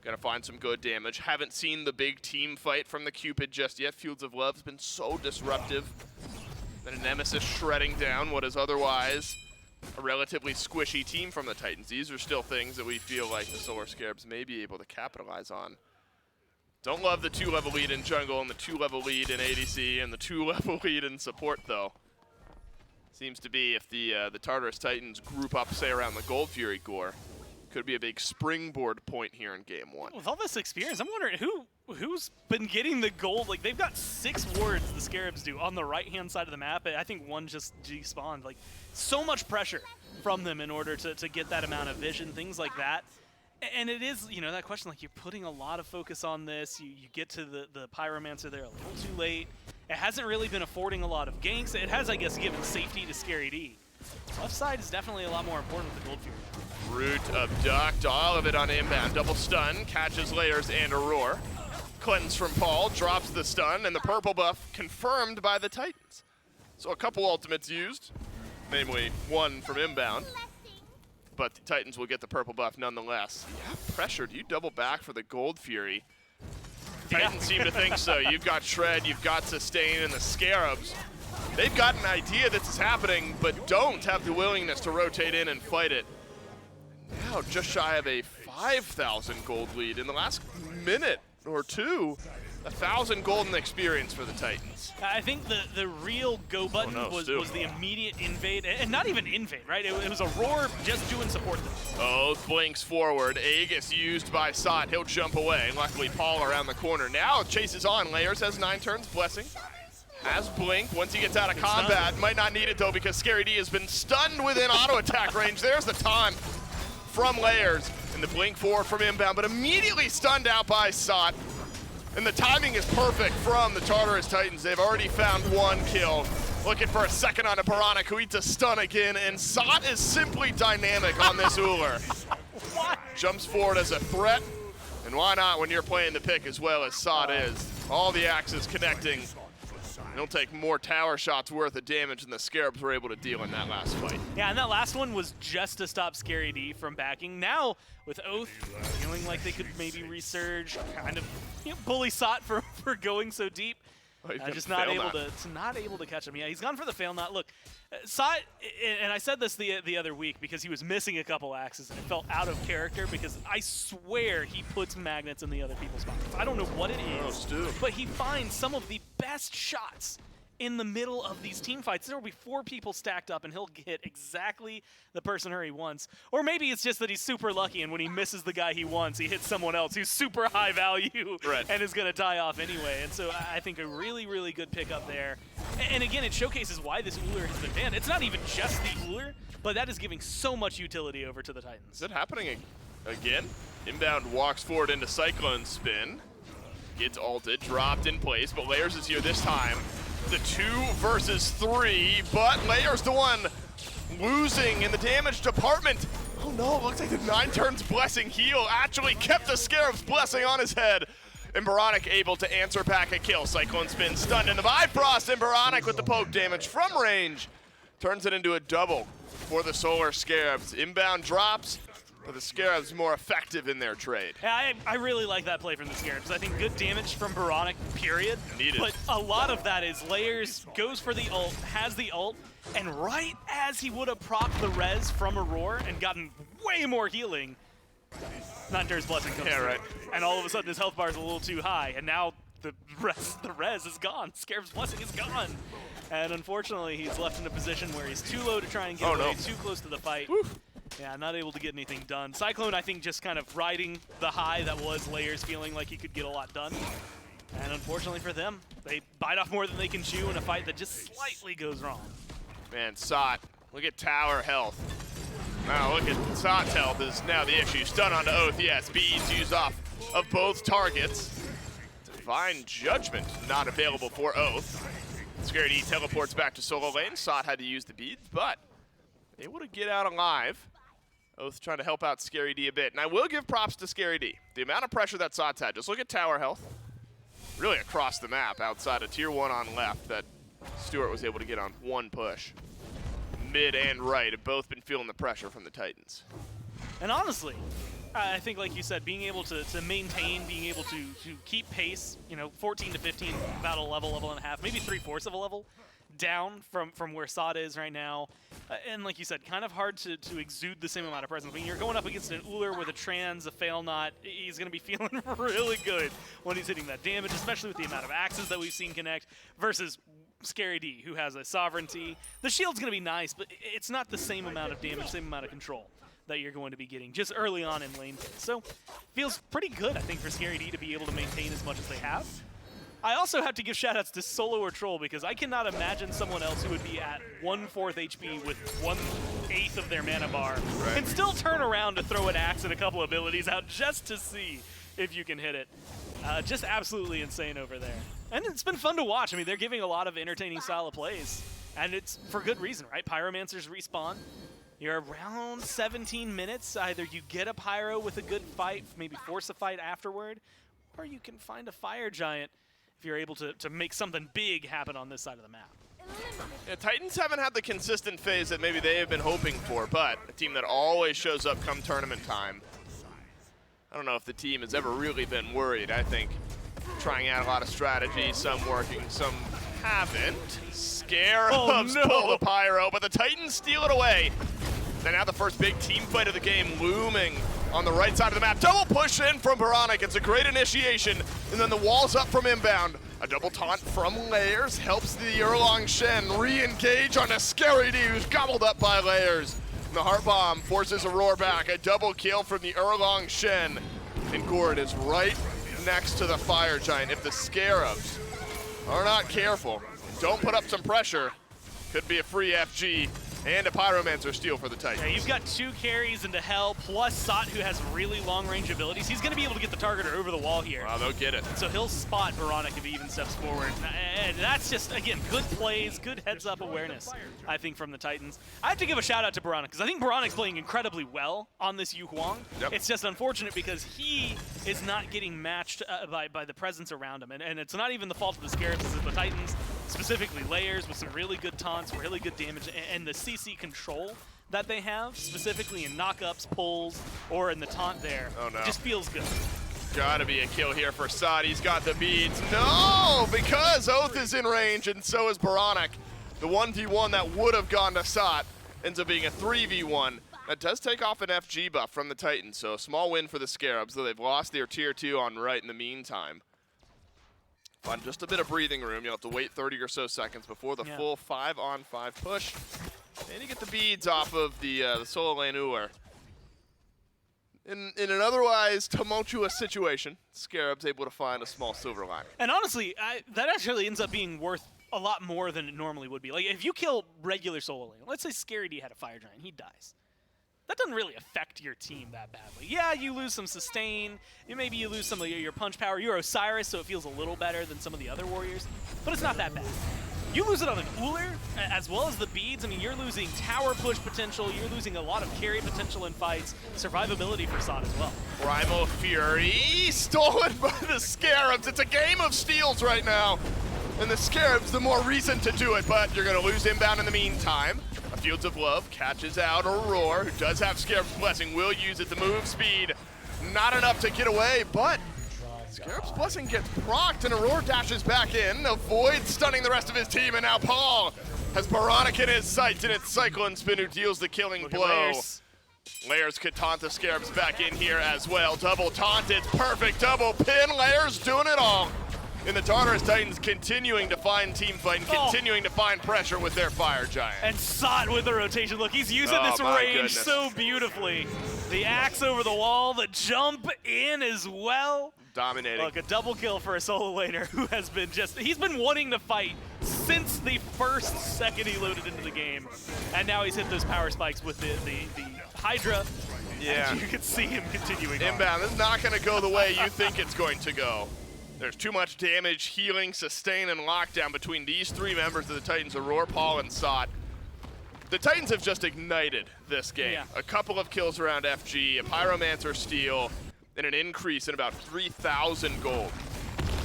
gonna find some good damage. Haven't seen the big team fight from the Cupid just yet. Fields of Love's been so disruptive. Then a Nemesis shredding down what is otherwise a relatively squishy team from the Titans. These are still things that we feel like the Solar Scarabs may be able to capitalize on. Don't love the 2-level lead in jungle and the 2-level lead in ADC and the 2-level lead in support, though. Seems to be if the Tartarus Titans group up, say, around the Gold Fury Gore, could be a big springboard point here in Game 1. With all this experience, I'm wondering who who's been getting the gold? Like, they've got 6 wards, the Scarabs do, on the right-hand side of the map. I think one just despawned. Like, so much pressure from them in order to get that amount of vision, things like that. And it is, you know, that question, like, you're putting a lot of focus on this. You get to the Pyromancer there a little too late. It hasn't really been affording a lot of ganks. It has, I guess, given safety to ScaryD. Left side is definitely a lot more important with the Gold Fury. Root abduct, all of it on inbound. Double stun, catches Layers and Aror. Cleanse from Paul, drops the stun, and the purple buff confirmed by the Titans. So a couple ultimates used, namely one from inbound. But the Titans will get the purple buff nonetheless. Yeah, pressured. You double back for the Gold Fury. Titans seem to think so. You've got Shred, you've got Sustain, and the Scarabs. They've got an idea this is happening, but don't have the willingness to rotate in and fight it. Now just shy of a 5,000 gold lead in the last minute or two. 1,000 golden experience for the Titans. I think the real go button was the immediate invade, and not even invade, right? It was a roar just doing support them. Oathhh blinks forward. Aegis used by Sot. He'll jump away. Luckily, Paul around the corner. Now chases on. Layers has 9 turns. Blessing has blink. Once he gets out of combat, might not need it though because ScaryD has been stunned within auto attack range. There's the time from Layers, and the blink forward from inbound, but immediately stunned out by Sot. And the timing is perfect from the Tartarus Titans. They've already found 1 kill. Looking for a second on oBoronic, who eats a stun again, and Sot is simply dynamic on this Ullr. Jumps forward as a threat, and why not when you're playing the pick as well as Sot is. All the axes connecting. It'll take more tower shots worth of damage than the Scarabs were able to deal in that last fight. Yeah, and that last one was just to stop ScaryD from backing. Now, with Oathhh feeling like they could maybe resurge, kind of bully Sot for going so deep. Just not able to catch him. Yeah, he's gone for the fail knot. Look, Sot, and I said this the other week because he was missing a couple axes and it felt out of character because I swear he puts magnets in the other people's pockets. I don't know what it is, but he finds some of the best shots in the middle of these team fights. There will be 4 people stacked up and he'll hit exactly the person who he wants. Or maybe it's just that he's super lucky and when he misses the guy he wants, he hits someone else who's super high value and is going to die off anyway. And so I think a really, really good pickup there. And again, it showcases why this Ullr has been banned. It's not even just the Ullr, but that is giving so much utility over to the Titans. Is it happening again? Inbound walks forward into CycloneSpin. Gets ulted, dropped in place, but Layers is here this time. The 2 versus 3, but Layers the one losing in the damage department. Oh no, it looks like the 9 turns Blessing heal actually kept the Scarab's Blessing on his head. Oboronic able to answer back a kill. CycloneSpin stunned in the Bifrost. Oboronic with the poke damage from range. Turns it into a double for the Solar Scarabs. Inbound drops, but the Scarabs more effective in their trade. Yeah, I really like that play from the Scarabs. I think good damage from oBoronic, period. Needed. But a lot of that is Layers goes for the ult, has the ult, and right as he would have procced the res from Aror and gotten way more healing, Hunter's Blessing comes through. And all of a sudden his health bar is a little too high, and now the res is gone. Scarab's Blessing is gone. And unfortunately, he's left in a position where he's too low to try and get away, too close to the fight. Oof. Yeah, not able to get anything done. Cyclone, I think, just kind of riding the high that was Layers, feeling like he could get a lot done. And unfortunately for them, they bite off more than they can chew in a fight that just slightly goes wrong. Man, Sot, look at tower health. Now look at Sot's health is now the issue. Stun onto Oathhh, yes, beads used off of both targets. Divine Judgment not available for Oathhh. ScaryD teleports back to solo lane. Sot had to use the beads, but able to get out alive. Oathhh trying to help out ScaryD a bit. And I will give props to ScaryD. The amount of pressure that Sot's had. Just look at tower health. Really across the map outside of tier 1 on left that Stuart was able to get on 1 push. Mid and right have both been feeling the pressure from the Titans. And honestly, I think, like you said, being able to maintain, being able to keep pace, 14 to 15, about a level and a half, maybe 3/4 of a level down from where Sot is right now. And like you said, kind of hard to exude the same amount of presence. When you're going up against an Ullr with a trans, a fail knot, he's going to be feeling really good when he's hitting that damage, especially with the amount of axes that we've seen connect, versus ScaryD, who has a sovereignty. The shield's going to be nice, but it's not the same amount of damage, same amount of control that you're going to be getting just early on in lane phase. So feels pretty good, I think, for ScaryD to be able to maintain as much as they have. I also have to give shoutouts to SoloOrTroll because I cannot imagine someone else who would be at 1/4 HP with 1/8 of their mana bar and still turn around to throw an axe and a couple abilities out just to see if you can hit it. Just absolutely insane over there. And it's been fun to watch. I mean, they're giving a lot of entertaining style of plays. And it's for good reason, right? Pyromancers respawn. You're around 17 minutes. Either you get a Pyro with a good fight, maybe force a fight afterward, or you can find a Fire Giant if you're able to make something big happen on this side of the map. Yeah, Titans haven't had the consistent phase that maybe they have been hoping for, but a team that always shows up come tournament time. I don't know if the team has ever really been worried. I think trying out a lot of strategy, some working, some haven't. Scarabs pull the Pyro, but the Titans steal it away. And now the first big team fight of the game looming on the right side of the map. Double push in from oBoronic. It's a great initiation. And then the wall's up from Inbowned. A double taunt from Layers helps the Erlang Shen re-engage on a ScaryD who's gobbled up by Layers. And the Heart Bomb forces Aror back. A double kill from the Erlang Shen. And Gord is right next to the Fire Giant. If the Scarabs are not careful, don't put up some pressure, could be a free FG. And a Pyromancer steal for the Titans. Yeah, you've got 2 carries into Hell, plus Sot, who has really long-range abilities. He's going to be able to get the targeter over the wall here. Wow, they'll get it. So he'll spot oBoronic if he even steps forward. And that's just, again, good plays, good heads-up awareness, I think, from the Titans. I have to give a shout-out to oBoronic, because I think oBoronic's playing incredibly well on this Huang. Yep. It's just unfortunate because he is not getting matched by the presence around him. And it's not even the fault of the Scarabs, it's the Titans, specifically Layers, with some really good taunts, really good damage, and the CC control that they have, specifically in knockups, pulls, or in the taunt there. Oh no. Just feels good. Gotta be a kill here for Sot. He's got the beads. No, because Oathhh is in range and so is oBoronic. The 1v1 that would have gone to Sot ends up being a 3v1. That does take off an FG buff from the Titans, so a small win for the Scarabs, though they've lost their tier 2 on right in the meantime. Find just a bit of breathing room. You'll have to wait 30 or so seconds before the full 5-on-5 push. And you get the beads off of the solo lane Ullr. In an otherwise tumultuous situation, Scarabs able to find a small silver line. And honestly, that actually ends up being worth a lot more than it normally would be. Like, if you kill regular solo lane, let's say ScaryD had a Fire Giant, he dies. That doesn't really affect your team that badly. Yeah, you lose some sustain, maybe you lose some of your punch power. You're Osiris, so it feels a little better than some of the other warriors, but it's not that bad. You lose it on an Ullr, as well as the beads. I mean, you're losing tower push potential, you're losing a lot of carry potential in fights, survivability for Sot as well. Primal Fury stolen by the Scarabs. It's a game of steals right now. And the Scarabs, the more reason to do it, but you're going to lose Inbound in the meantime. A Fields of Love catches out Aror, who does have Scarab's Blessing, will use it to move speed. Not enough to get away, but Scarab's Blessing gets procced, and Aror dashes back in, avoids stunning the rest of his team, and now Paul has oBoronic in his sights, and it's CycloneSpin who deals the killing blow. Layers could taunt the Scarabs back in here as well. Double taunted, perfect double pin. Layers doing it all. And the Tartarus Titans continuing to find team fight and continuing to find pressure with their Fire Giant. And Sot with the rotation. Look, he's using this range so beautifully. The axe over the wall, the jump in as well. Dominating. Look, a double kill for a solo laner who has been he's been wanting to fight since the first second he loaded into the game. And now he's hit those power spikes with the Hydra. Yeah. And you can see him continuing Inbound, this is not going to go the way you think it's going to go. There's too much damage, healing, sustain, and lockdown between these 3 members of the Titans, Aror, Paul, and Sot. The Titans have just ignited this game. Yeah. A couple of kills around FG, a Pyromancer steal, and an increase in about 3,000 gold.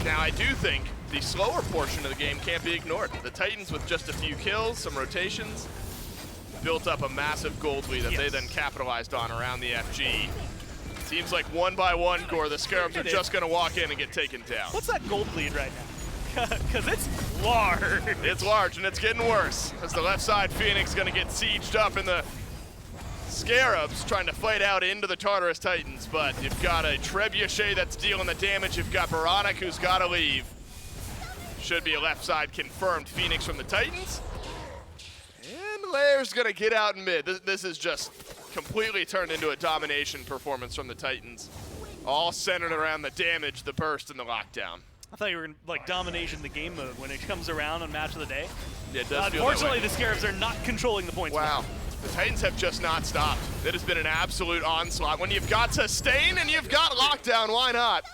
Now, I do think the slower portion of the game can't be ignored. The Titans, with just a few kills, some rotations, built up a massive gold lead that they then capitalized on around the FG. Seems like one by one, Gore, the Scarabs are just going to walk in and get taken down. What's that gold lead right now? Because it's large. It's large, and it's getting worse. As the left side Phoenix going to get sieged up, and the Scarabs trying to fight out into the Tartarus Titans, but you've got a Trebuchet that's dealing the damage. You've got oBoronic who's got to leave. Should be a left side confirmed Phoenix from the Titans. And Layer's going to get out in mid. This is just completely turned into a domination performance from the Titans. All centered around the damage, the burst, and the lockdown. I thought you were like domination the game mode when it comes around on match of the day. Yeah, it does feel Unfortunately, that way. the Scarabs are not controlling the points. Wow. The Titans have just not stopped. It has been an absolute onslaught. When you've got Sustain and you've got Lockdown, why not?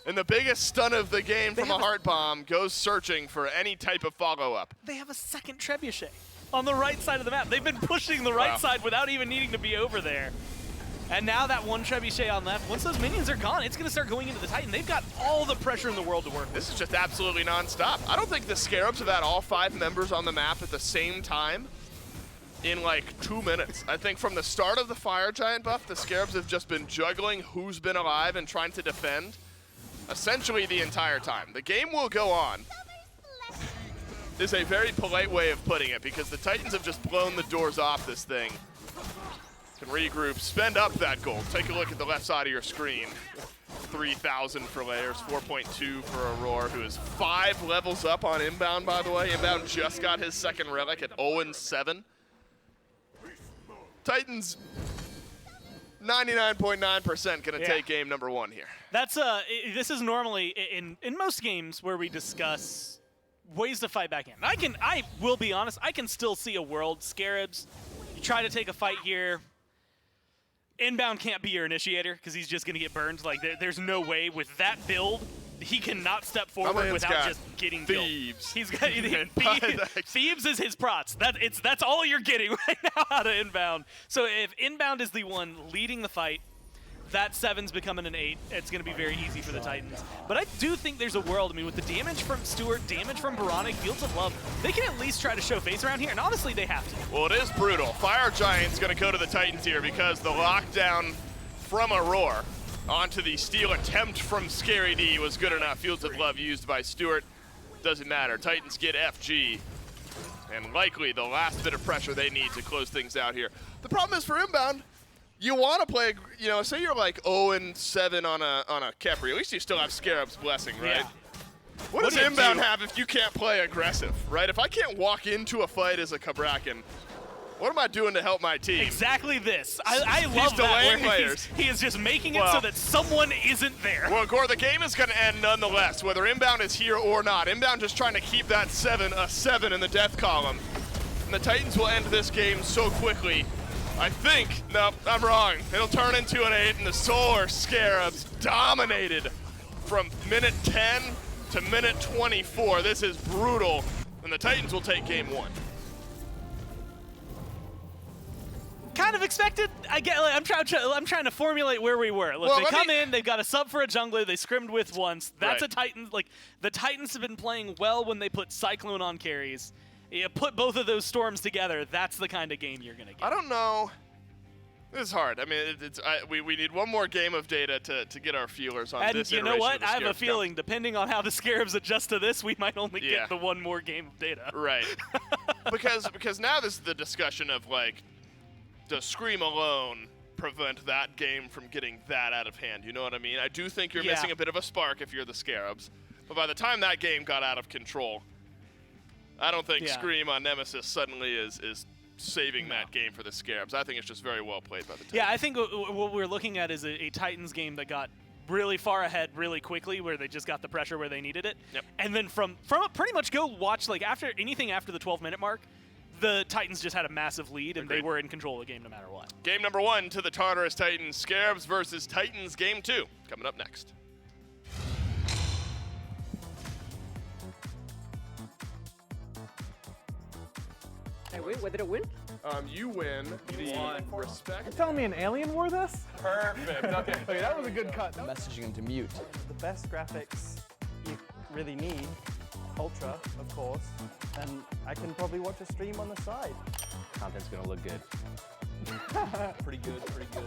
And the biggest stun of the game from a Heart Bomb goes searching for any type of follow-up. They have a second Trebuchet on the right side of the map. They've been pushing the right side without even needing to be over there. And now that one Trebuchet on left, once those minions are gone, it's going to start going into the Titan. They've got all the pressure in the world to work with. This is just absolutely non-stop. I don't think the Scarabs have had all 5 members on the map at the same time in like 2 minutes. I think from the start of the Fire Giant buff, the Scarabs have just been juggling who's been alive and trying to defend essentially the entire time. The game will go on is a very polite way of putting it because the Titans have just blown the doors off this thing. Can regroup, spend up that gold. Take a look at the left side of your screen. 3,000 for layers, 4.2 for Aror, who is 5 levels up on Inbound, by the way. Inbound just got his second relic at 0-7. Titans, 99.9% gonna take game number 1 here. That's this is normally in most games where we discuss ways to fight back in. I will be honest, I can still see a world. Scarabs, you try to take a fight here. Inbound can't be your initiator because he's just going to get burned. Like there's no way with that build he cannot step forward without just getting Thieves. killed. He's got Thieves is his prots. That's all you're getting right now out of Inbound. So if Inbound is the one leading the fight, that 7's becoming an 8. It's going to be very easy for the Titans. But I do think there's a world. I mean, with the damage from Stuart, damage from Oboronic, Fields of Love, they can at least try to show face around here, and honestly, they have to. Well, it is brutal. Fire Giant's going to go to the Titans here because the lockdown from Aror onto the steal attempt from Scary D was good enough. Fields of Love used by Stuart. Doesn't matter. Titans get FG. And likely the last bit of pressure they need to close things out here. The problem is for Inbound, you want to play, you know, say you're like 0-7 on a Khepri. At least you still have Scarab's Blessing, right? Yeah. What does Inbound have if you can't play aggressive, right? If I can't walk into a fight as a Cabrakan, what am I doing to help my team? Exactly this. I love that. Where he is just making it so that someone isn't there. Well, Gore, the game is going to end nonetheless, whether Inbound is here or not. Inbound just trying to keep that 7 a 7 in the death column. And the Titans will end this game so quickly. I think, no, I'm wrong. It'll turn into an 8, and the SoloOrTroll Scarabs dominated from minute 10 to minute 24. This is brutal, and the Titans will take game 1. Kind of expected. I get. Like, I'm trying to formulate where we were. Look, Well, they come in. They've got a sub for a jungler. They scrimmed with once. That's Right. a Titan. Like the Titans have been playing well when they put Cyclone on carries. You put both of those storms together. That's the kind of game you're gonna get. I don't know. This is hard. I mean, we need one more game of data to get our feelers on this. And you know iteration what? of the I have a Scarabs feeling, depending on how the Scarabs adjust to this, we might only get the one more game of data. Right. because now this is the discussion of like, does Scream alone prevent that game from getting that out of hand? You know what I mean? I do think you're missing a bit of a spark if you're the Scarabs. But by the time that game got out of control, I don't think Scream on Nemesis suddenly is saving that game for the Scarabs. I think it's just very well played by the Titans. Yeah, I think what we're looking at is a Titans game that got really far ahead really quickly, where they just got the pressure where they needed it. Yep. And then from pretty much go watch, like after anything after the 12-minute mark, the Titans just had a massive lead, and they were in control of the game no matter what. Game number 1 to the Tartarus Titans. Scarabs versus Titans. Game 2 coming up next. Hey, wait, what did it win? You win the respect. You're telling me an alien wore this? Perfect. Okay. Okay, that was a good cut. Messaging him to mute. The best graphics you really need, Ultra, of course, and I can probably watch a stream on the side. Content's gonna look good. Pretty good, pretty good.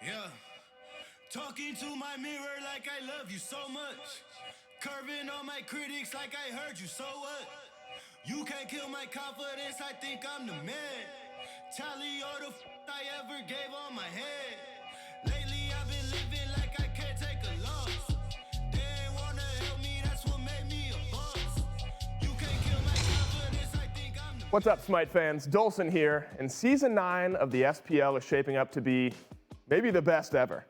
Yeah. Talking to my mirror like I love you so much. Curving on my critics like I heard you, so what? You can't kill my confidence, I think I'm the man. Tally all the I ever gave on my head. Lately I've been living like I can't take a loss. They ain't wanna help me, that's what made me a boss. You can't kill my confidence, I think I'm the What's up, Smite fans? Dolson here, and Season 9 of the SPL is shaping up to be maybe the best ever.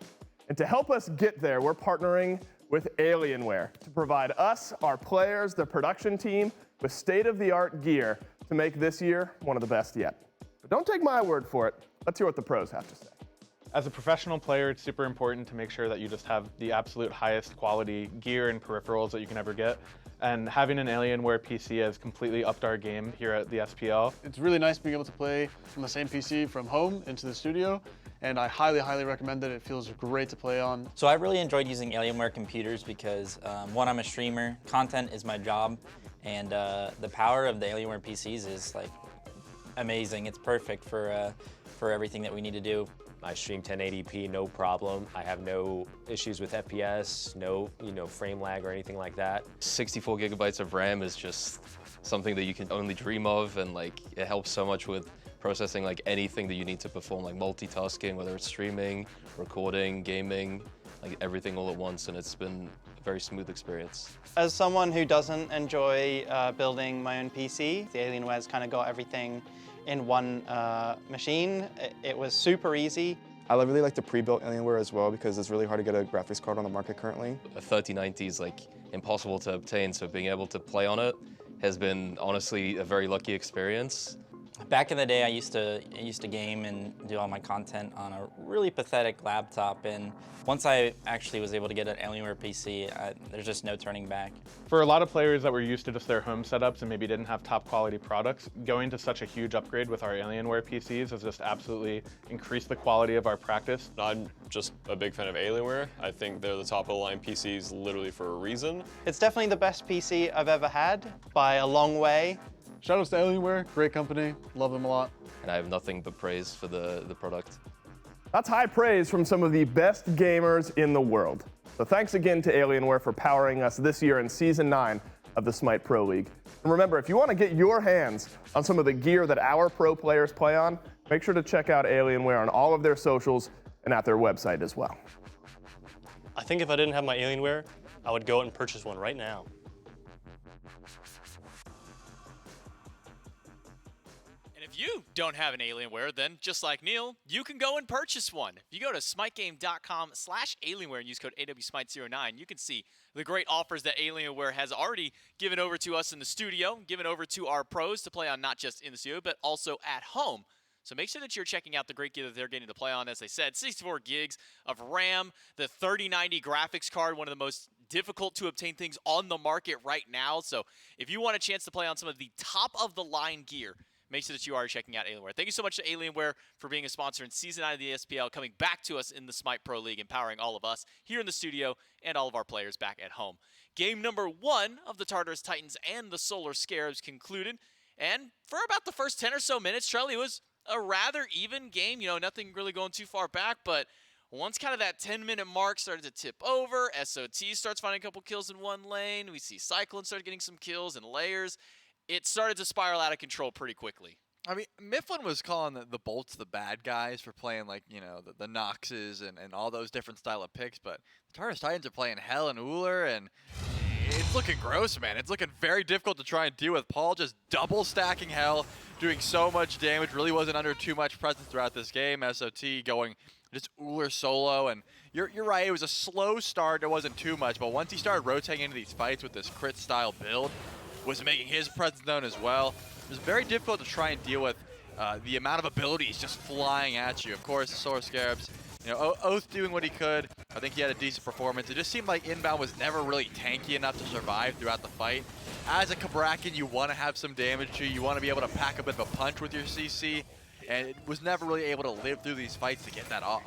And to help us get there, we're partnering with Alienware to provide us, our players, the production team, with state-of-the-art gear to make this year one of the best yet. But don't take my word for it. Let's hear what the pros have to say. As a professional player, it's super important to make sure that you just have the absolute highest quality gear and peripherals that you can ever get. And having an Alienware PC has completely upped our game here at the SPL. It's really nice being able to play from the same PC from home into the studio, and I highly, highly recommend it. It feels great to play on. So I really enjoyed using Alienware computers because, one, I'm a streamer, content is my job, and the power of the Alienware PCs is like amazing. It's perfect for everything that we need to do. I stream 1080p, no problem. I have no issues with FPS, no frame lag or anything like that. 64 gigabytes of RAM is just something that you can only dream of, and like it helps so much with processing like anything that you need to perform, like multitasking, whether it's streaming, recording, gaming, like everything all at once, and it's been a very smooth experience. As someone who doesn't enjoy building my own PC, the Alienware's kind of got everything in one machine. It was super easy. I really like the pre-built Alienware as well because it's really hard to get a graphics card on the market currently. A 3090 is like impossible to obtain, so being able to play on it has been honestly a very lucky experience. Back in the day, I used to game and do all my content on a really pathetic laptop, and once I actually was able to get an Alienware PC, there's just no turning back. For a lot of players that were used to just their home setups and maybe didn't have top quality products, going to such a huge upgrade with our Alienware PCs has just absolutely increased the quality of our practice. I'm just a big fan of Alienware. I think they're the top of the line PCs literally for a reason. It's definitely the best PC I've ever had by a long way. Shoutouts to Alienware, great company, love them a lot. And I have nothing but praise for the product. That's high praise from some of the best gamers in the world. So thanks again to Alienware for powering us this year in Season 9 of the SMITE Pro League. And remember, if you want to get your hands on some of the gear that our pro players play on, make sure to check out Alienware on all of their socials and at their website as well. I think if I didn't have my Alienware, I would go out and purchase one right now. If you don't have an Alienware, then just like Neil, you can go and purchase one. If you go to SmiteGame.com/Alienware and use code AWSmite09, you can see the great offers that Alienware has already given over to us in the studio, given over to our pros to play on not just in the studio, but also at home. So make sure that you're checking out the great gear that they're getting to play on. As I said, 64 gigs of RAM, the 3090 graphics card, one of the most difficult to obtain things on the market right now. So if you want a chance to play on some of the top-of-the-line gear, make sure that you are checking out Alienware. Thank you so much to Alienware for being a sponsor in Season 9 of the SPL, coming back to us in the SMITE Pro League, empowering all of us here in the studio and all of our players back at home. Game number 1 of the Tartarus Titans and the Solar Scarabs concluded. And for about the first 10 or so minutes, Charlie, it was a rather even game. You know, nothing really going too far back, but once kind of that 10-minute mark started to tip over, SOT starts finding a couple kills in one lane. We see Cyclone start getting some kills and layers. It started to spiral out of control pretty quickly. I mean, Mifflin was calling the Bolts the bad guys for playing, like, you know, the Noxes and all those different style of picks, but the Tartarus Titans are playing Hell and Ullr, and it's looking gross, man. It's looking very difficult to try and deal with. Paul just double stacking Hell, doing so much damage, really wasn't under too much presence throughout this game. SOT going just Ullr solo, and you're right, it was a slow start, it wasn't too much, but once he started rotating into these fights with this crit style build, was making his presence known as well. It was very difficult to try and deal with the amount of abilities just flying at you. Of course, the Solar Scarabs, you know, Oathhh doing what he could. I think he had a decent performance. It just seemed like Inbound was never really tanky enough to survive throughout the fight. As a Cabrakan, you want to have some damage to you. You want to be able to pack a bit of a punch with your CC, and it was never really able to live through these fights to get that off.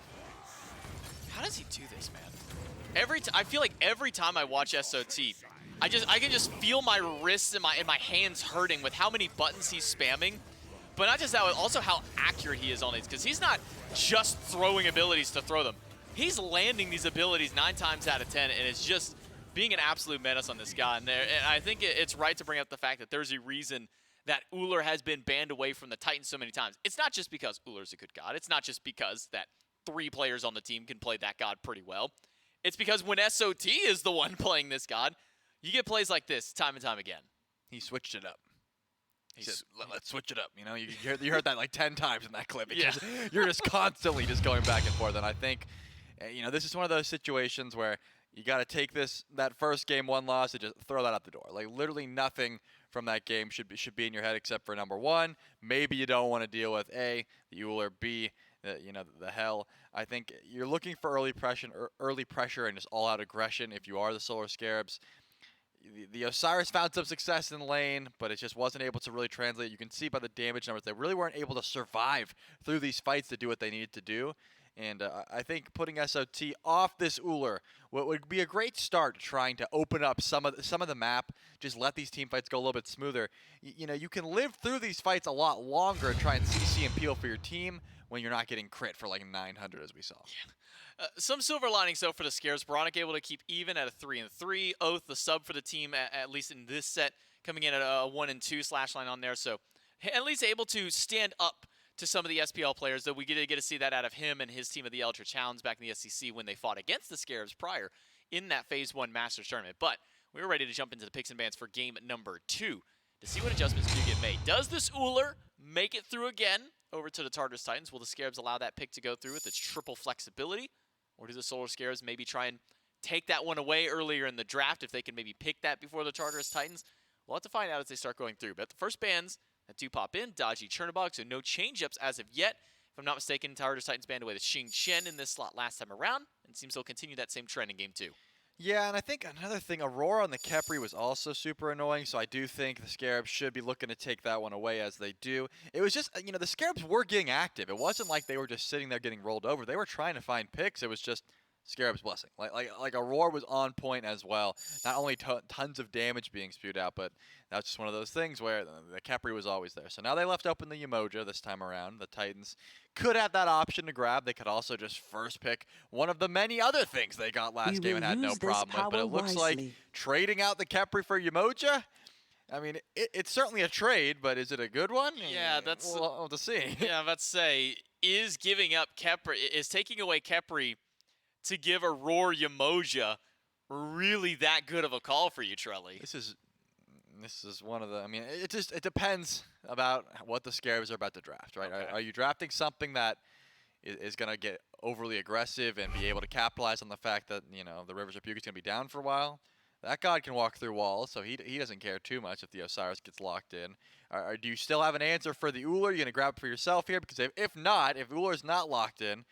How does he do this, man? I feel like every time I watch SOT, I can just feel my wrists and my hands hurting with how many buttons he's spamming. But not just that, also how accurate he is on these, because he's not just throwing abilities to throw them. He's landing these abilities 9 times out of 10, and it's just being an absolute menace on this guy. And I think it's right to bring up the fact that there's a reason that Ullr has been banned away from the Titans so many times. It's not just because Ullr's a good god. It's not just because that 3 players on the team can play that god pretty well. It's because when SOT is the one playing this god, you get plays like this time and time again. He switched it up. He said, let's switch it up. You know, you heard that like 10 times in that clip because you're just constantly just going back and forth. And I think, you know, this is one of those situations where you got to take that first game 1 loss and just throw that out the door. Like literally nothing from that game should be in your head except for number 1. Maybe you don't want to deal with A, the Ullr, B, the hell. I think you're looking for early pressure and just all-out aggression if you are the Solar Scarabs. The Osiris found some success in lane, but it just wasn't able to really translate. You can see by the damage numbers, they really weren't able to survive through these fights to do what they needed to do. And I think putting SOT off this Ullr would be a great start trying to open up some of the map, just let these team fights go a little bit smoother. You know, you can live through these fights a lot longer and try and CC and peel for your team when you're not getting crit for like 900 as we saw. Yeah. Some silver linings, though, for the Scarabs. Oboronic able to keep even at a 3-3. Oathhh, the sub for the team, at least in this set, coming in at a 1-2 slash line on there. So at least able to stand up to some of the SPL players, though we get to see that out of him and his team of the Eldritch Hounds back in the SEC when they fought against the Scarabs prior in that Phase 1 Masters Tournament. But we were ready to jump into the picks and bans for game number 2 to see what adjustments do get made. Does this Ullr make it through again over to the Tartarus Titans? Will the Scarabs allow that pick to go through with its triple flexibility? Or do the Solar Scarabs maybe try and take that one away earlier in the draft if they can maybe pick that before the Tartarus Titans? We'll have to find out as they start going through. But the first bans that do pop in, Dodgy Chernobog, so no change-ups as of yet. If I'm not mistaken, Tartarus Titans banned away the Shen in this slot last time around, and seems they'll continue that same trend in game 2. Yeah, and I think another thing, Aror on the Khepri was also super annoying, so I do think the Scarabs should be looking to take that one away as they do. It was just, you know, the Scarabs were getting active. It wasn't like they were just sitting there getting rolled over. They were trying to find picks. It was just Scarab's blessing. Like Aror was on point as well. Not only tons of damage being spewed out, but that was just one of those things where the Khepri was always there. So now they left open the Yemoja this time around. The Titans could have that option to grab. They could also just first pick one of the many other things they got last game and had no problem with. But it looks like trading out the Khepri for Yemoja, I mean, it's certainly a trade, but is it a good one? Yeah, that's... We'll have to see. Yeah, let's say, is giving up Khepri, is taking away Khepri to give Aror Yemoja really that good of a call for you, Trelly? This is one of the, I mean, it depends about what the Scarabs are about to draft, right? Okay. Are you drafting something that is going to get overly aggressive and be able to capitalize on the fact that, you know, the Rivers of Puke is going to be down for a while? That god can walk through walls, so he doesn't care too much if the Osiris gets locked in. Do you still have an answer for the Ullr? You're going to grab it for yourself here? Because if not, if Ullr's not locked in,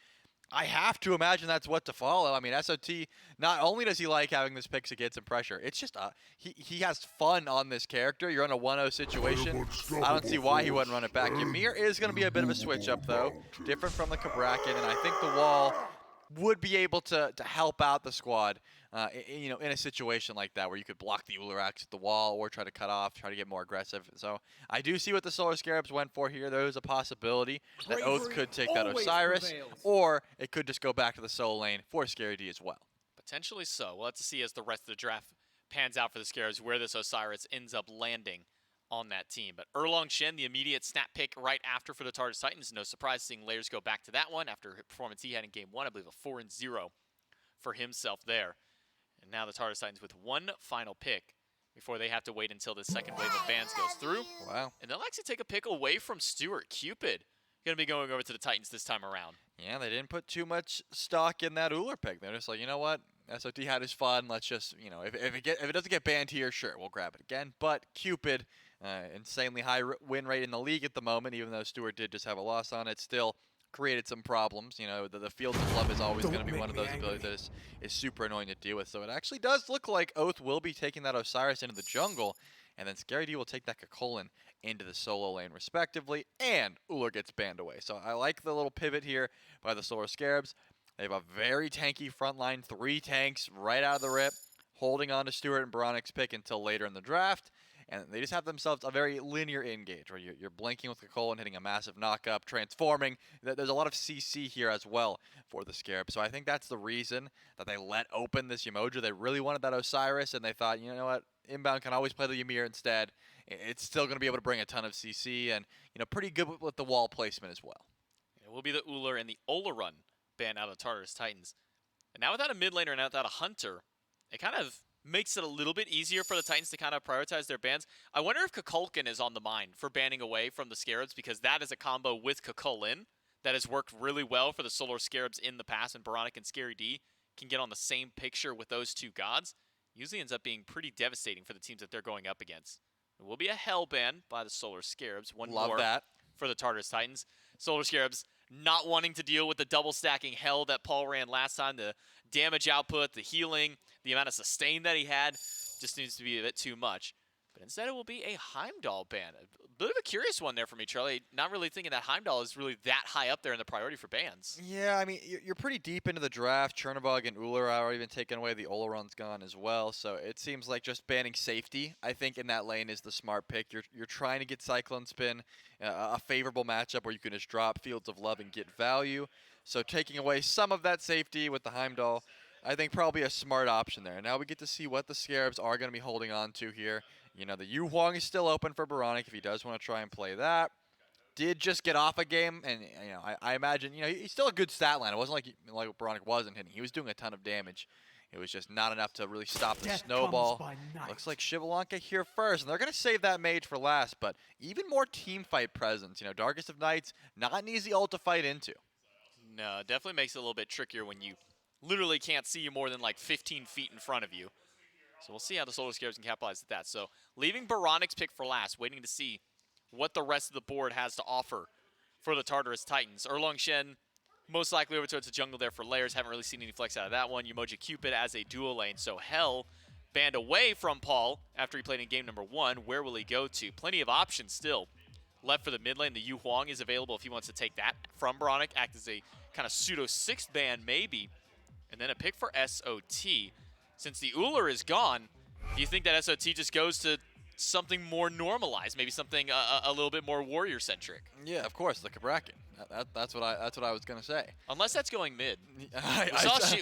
I have to imagine that's what to follow. I mean, SOT, not only does he like having this pick to get some pressure, it's just he has fun on this character. You're in a 1-0 situation. I don't see why he wouldn't run it back. Ymir is going to be a bit of a switch-up, though, different from the Cabrakan, and I think the wall would be able to help out the squad, you know, in a situation like that where you could block the Ullr axe at the wall or try to cut off, try to get more aggressive. So I do see what the Solar Scarabs went for here. There is a possibility that Oathhh could take that Osiris, or it could just go back to the solo lane for Scary D as well. Potentially so. We'll have to see as the rest of the draft pans out for the Scarabs where this Osiris ends up landing on that team. But Erlang Shen, the immediate snap pick right after for the Tartarus Titans. No surprise seeing Layers go back to that one after a performance he had in game 1. I believe a 4-0 for himself there. And now the Tartarus Titans with one final pick before they have to wait until the second wave of bans goes through. Wow. And they'll actually take a pick away from Stuart. Cupid going to be going over to the Titans this time around. Yeah, they didn't put too much stock in that Ullr pick. They're just like, you know what? SOT had his fun. Let's just, you know, if it doesn't get banned here, sure, we'll grab it again. But Cupid, insanely high win rate in the league at the moment, even though Stuart did just have a loss on it, still created some problems. You know, the Fields of Love is always going to be one of those abilities that is super annoying to deal with. So it actually does look like Oathhh will be taking that Osiris into the jungle, and then Scary D will take that Cacolan into the solo lane respectively, and Ullr gets banned away. So I like the little pivot here by the Solar Scarabs. They have a very tanky front line, 3 tanks right out of the rip, holding on to Stuart and Oboronic's pick until later in the draft. and they just have themselves a very linear engage where you're blinking with Khepri and hitting a massive knock-up, transforming. There's a lot of CC here as well for the Scarab. So I think that's the reason that they let open this Yemoja. They really wanted that Osiris, and they thought, you know what, Inbound can always play the Ymir instead. It's still going to be able to bring a ton of CC, and pretty good with the wall placement as well. It will be the Ullr and the Ola run ban out of Tartarus Titans. And now without a mid laner and now without a hunter, it kind of makes it a little bit easier for the Titans to kind of prioritize their bans. I wonder if Cabrakan is on the mind for banning away from the Scarabs, because that is a combo with Chulainn that has worked really well for the Solar Scarabs in the past, and oBoronic and Scary D can get on the same picture with those two gods. Usually ends up being pretty devastating for the teams that they're going up against. It will be a hell ban by the Solar Scarabs. One Love more that. for the Tartarus Titans. Solar Scarabs not wanting to deal with the double stacking hell that Paul ran last time. The damage output, the healing, the amount of sustain that he had just needs to be a bit too much. But instead it will be a Heimdallr ban. A bit of a curious one there for me, Charlie. Not really thinking that Heimdallr is really that high up there in the priority for bans. Yeah, I mean, you're pretty deep into the draft. Chernobog and Ullr are already been taken away. The Ola run's gone as well. So it seems like just banning safety, I think, in that lane is the smart pick. You're trying to get CycloneSpin, a favorable matchup where you can just drop Fields of Love and get value. So taking away some of that safety with the Heimdallr, I think probably a smart option there. Now we get to see what the Scarabs are going to be holding on to here. The Huang is still open for oBoronic if he does want to try and play that. Did just get off a game, and I imagine he's still a good stat line. It wasn't like oBoronic wasn't hitting. He was doing a ton of damage. It was just not enough to really stop the snowball. Looks like Xbalanque here first, and they're going to save that mage for last. But even more team fight presence. Darkest of Nights, not an easy ult to fight into. No, it definitely makes it a little bit trickier when you literally can't see you more than like 15 feet in front of you. So we'll see how the Solar Scarabs can capitalize at that. So leaving oBoronic's pick for last, waiting to see what the rest of the board has to offer for the Tartarus Titans. Erlang Shen, most likely over towards the jungle there for layers. Haven't really seen any flex out of that one. Yemoja Cupid as a dual lane. So Hell banned away from Paul after he played in game number 1. Where will he go to? Plenty of options still left for the mid lane. The Huang is available if he wants to take that from oBoronic, act as a kind of pseudo 6th ban maybe. And then a pick for SOT. Since the Ullr is gone, do you think that SOT just goes to something more normalized, maybe something a little bit more warrior-centric? Yeah, of course, the Cabrakan. That's what I was gonna say. Unless that's going mid.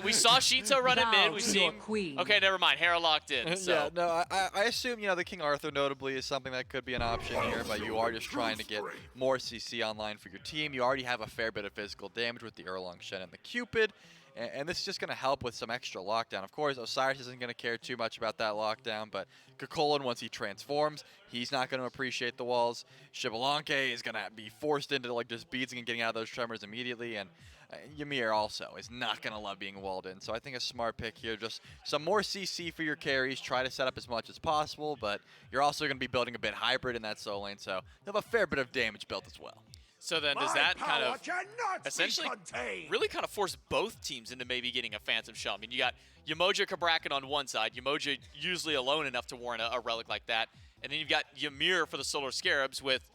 We saw Shito run in mid. We've seen. Okay, never mind. Hera locked in. So. Yeah, no, I assume the King Arthur notably is something that could be an option here, but you are just trying to get more CC online for your team. You already have a fair bit of physical damage with the Erlang Shen and the Cupid. And this is just going to help with some extra lockdown. Of course, Osiris isn't going to care too much about that lockdown, but Chulainn, once he transforms, he's not going to appreciate the walls. Xbalanque is going to be forced into just beads and getting out of those tremors immediately, and Ymir also is not going to love being walled in. So I think a smart pick here, just some more CC for your carries. Try to set up as much as possible, but you're also going to be building a bit hybrid in that solo lane, so you'll have a fair bit of damage built as well. So then does that kind of essentially really kind of force both teams into maybe getting a Phantom Shell? I mean, you got Yemoja Cabrakan on one side, Yemoja usually alone enough to warrant a relic like that, and then you've got Ymir for the Solar Scarabs with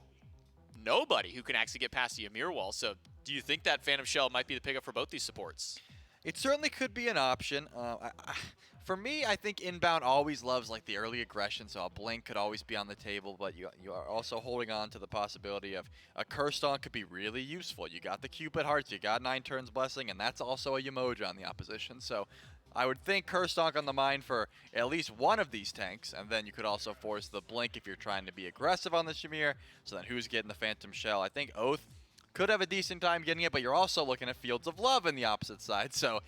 nobody who can actually get past the Ymir wall. So do you think that Phantom Shell might be the pickup for both these supports? It certainly could be an option. For me, I think Inbound always loves the early aggression, so a blink could always be on the table, but you are also holding on to the possibility of a Cursed On could be really useful. You got the Cupid Hearts, you got 9 turns Blessing, and that's also a Yemoja on the opposition. So I would think Cursed On on the mind for at least one of these tanks, and then you could also force the blink if you're trying to be aggressive on the Ymir. So then who's getting the Phantom Shell? I think Oathhh could have a decent time getting it, but you're also looking at Fields of Love in the opposite side. So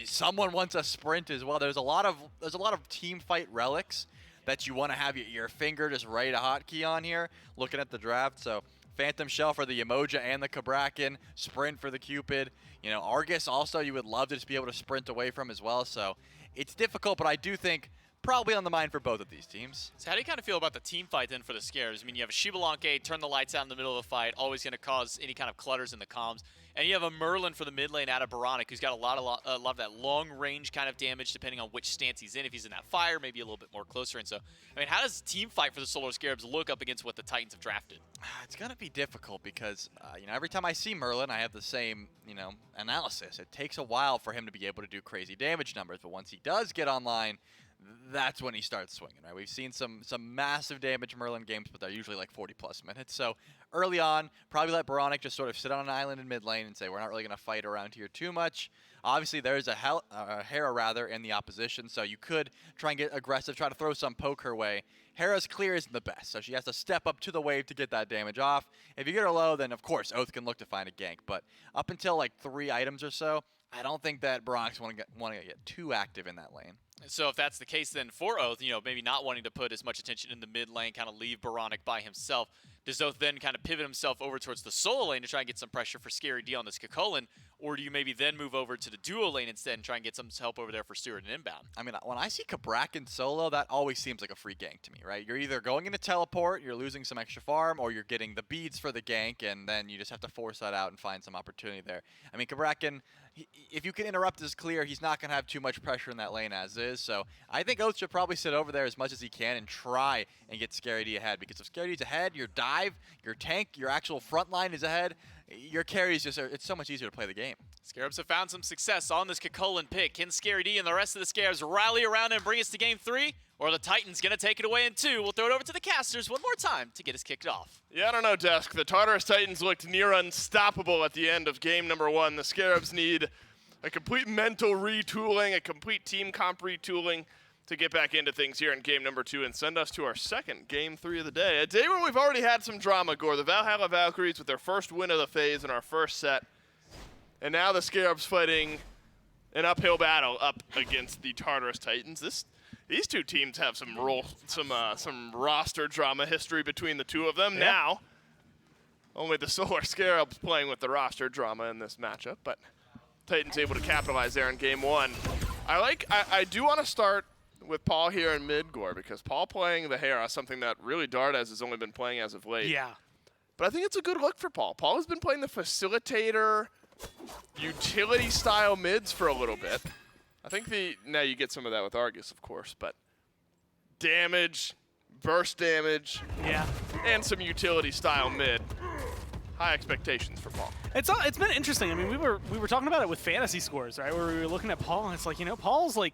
someone wants a sprint as well. There's a lot of team fight relics that you want to have your finger just right a hotkey on here, looking at the draft. So Phantom Shell for the Yemoja and the Cabrakan, sprint for the Cupid. Argus also you would love to just be able to sprint away from as well. So it's difficult, but I do think probably on the mind for both of these teams. So how do you kind of feel about the team fight then for the Scarabs? I mean, you have a Xbalanque, turn the lights out in the middle of the fight, always going to cause any kind of clutters in the comms. And you have a Merlin for the mid lane out of oBoronic, who's got a lot of that long-range kind of damage, depending on which stance he's in. If he's in that fire, maybe a little bit more closer. And so, I mean, how does team fight for the Solar Scarabs look up against what the Titans have drafted? It's going to be difficult because, every time I see Merlin, I have the same, analysis. It takes a while for him to be able to do crazy damage numbers, but once he does get online, that's when he starts swinging, right? We've seen some massive damage Merlin games, but they're usually like 40+ minutes. So early on, probably let oBoronic just sort of sit on an island in mid lane and say, we're not really going to fight around here too much. Obviously, there's a Hera rather in the opposition, so you could try and get aggressive, try to throw some poke her way. Hera's clear isn't the best, so she has to step up to the wave to get that damage off. If you get her low, then of course Oathhh can look to find a gank, but up until like 3 items or so, I don't think that oBoronic's want to get too active in that lane. So if that's the case, then for Oathhh, you know, maybe not wanting to put as much attention in the mid lane, kind of leave oBoronic by himself, does Oathhh then kind of pivot himself over towards the solo lane to try and get some pressure for Scary D on this CycloneSpin, or do you maybe then move over to the duo lane instead and try and get some help over there for Stuart and Inbound? I mean, when I see Cabrakan solo, that always seems like a free gank to me, right? You're either going into teleport, you're losing some extra farm, or you're getting the beads for the gank, and then you just have to force that out and find some opportunity there. I mean, Cabrakan, if you can interrupt his clear, he's not going to have too much pressure in that lane as is. So I think Oathhh should probably sit over there as much as he can and try and get Scary D ahead. Because if Scary D's ahead, your dive, your tank, your actual front line is ahead, your carries just it's so much easier to play the game. Scarabs have found some success on this CycloneSpin pick. Can Scary D and the rest of the Scarabs rally around and bring us to game 3? Or are the Titans going to take it away in 2? We'll throw it over to the casters one more time to get us kicked off. Yeah, I don't know, Desk. The Tartarus Titans looked near unstoppable at the end of game number 1. The Scarabs need a complete mental retooling, a complete team comp retooling to get back into things here in game number 2 and send us to our second game 3 of the day. A day where we've already had some drama, Gore. The Valhalla Valkyries with their first win of the phase in our first set. And now the Scarabs fighting an uphill battle up against the Tartarus Titans. These two teams have some roster drama history between the two of them. Yeah. Now, only the Solar Scarabs playing with the roster drama in this matchup, but Titans able to capitalize there in game 1. I do want to start with Paul here in mid, Gore, because Paul playing the Hera, something that really Dartez has only been playing as of late. Yeah. But I think it's a good look for Paul. Paul has been playing the facilitator, utility-style mids for a little bit. I think now you get some of that with Argus, of course, but damage, burst damage, yeah, and some utility-style mid. High expectations for Paul. It's been interesting. I mean, we were talking about it with fantasy scores, right? Where we were looking at Paul, and it's like, you know, Paul's like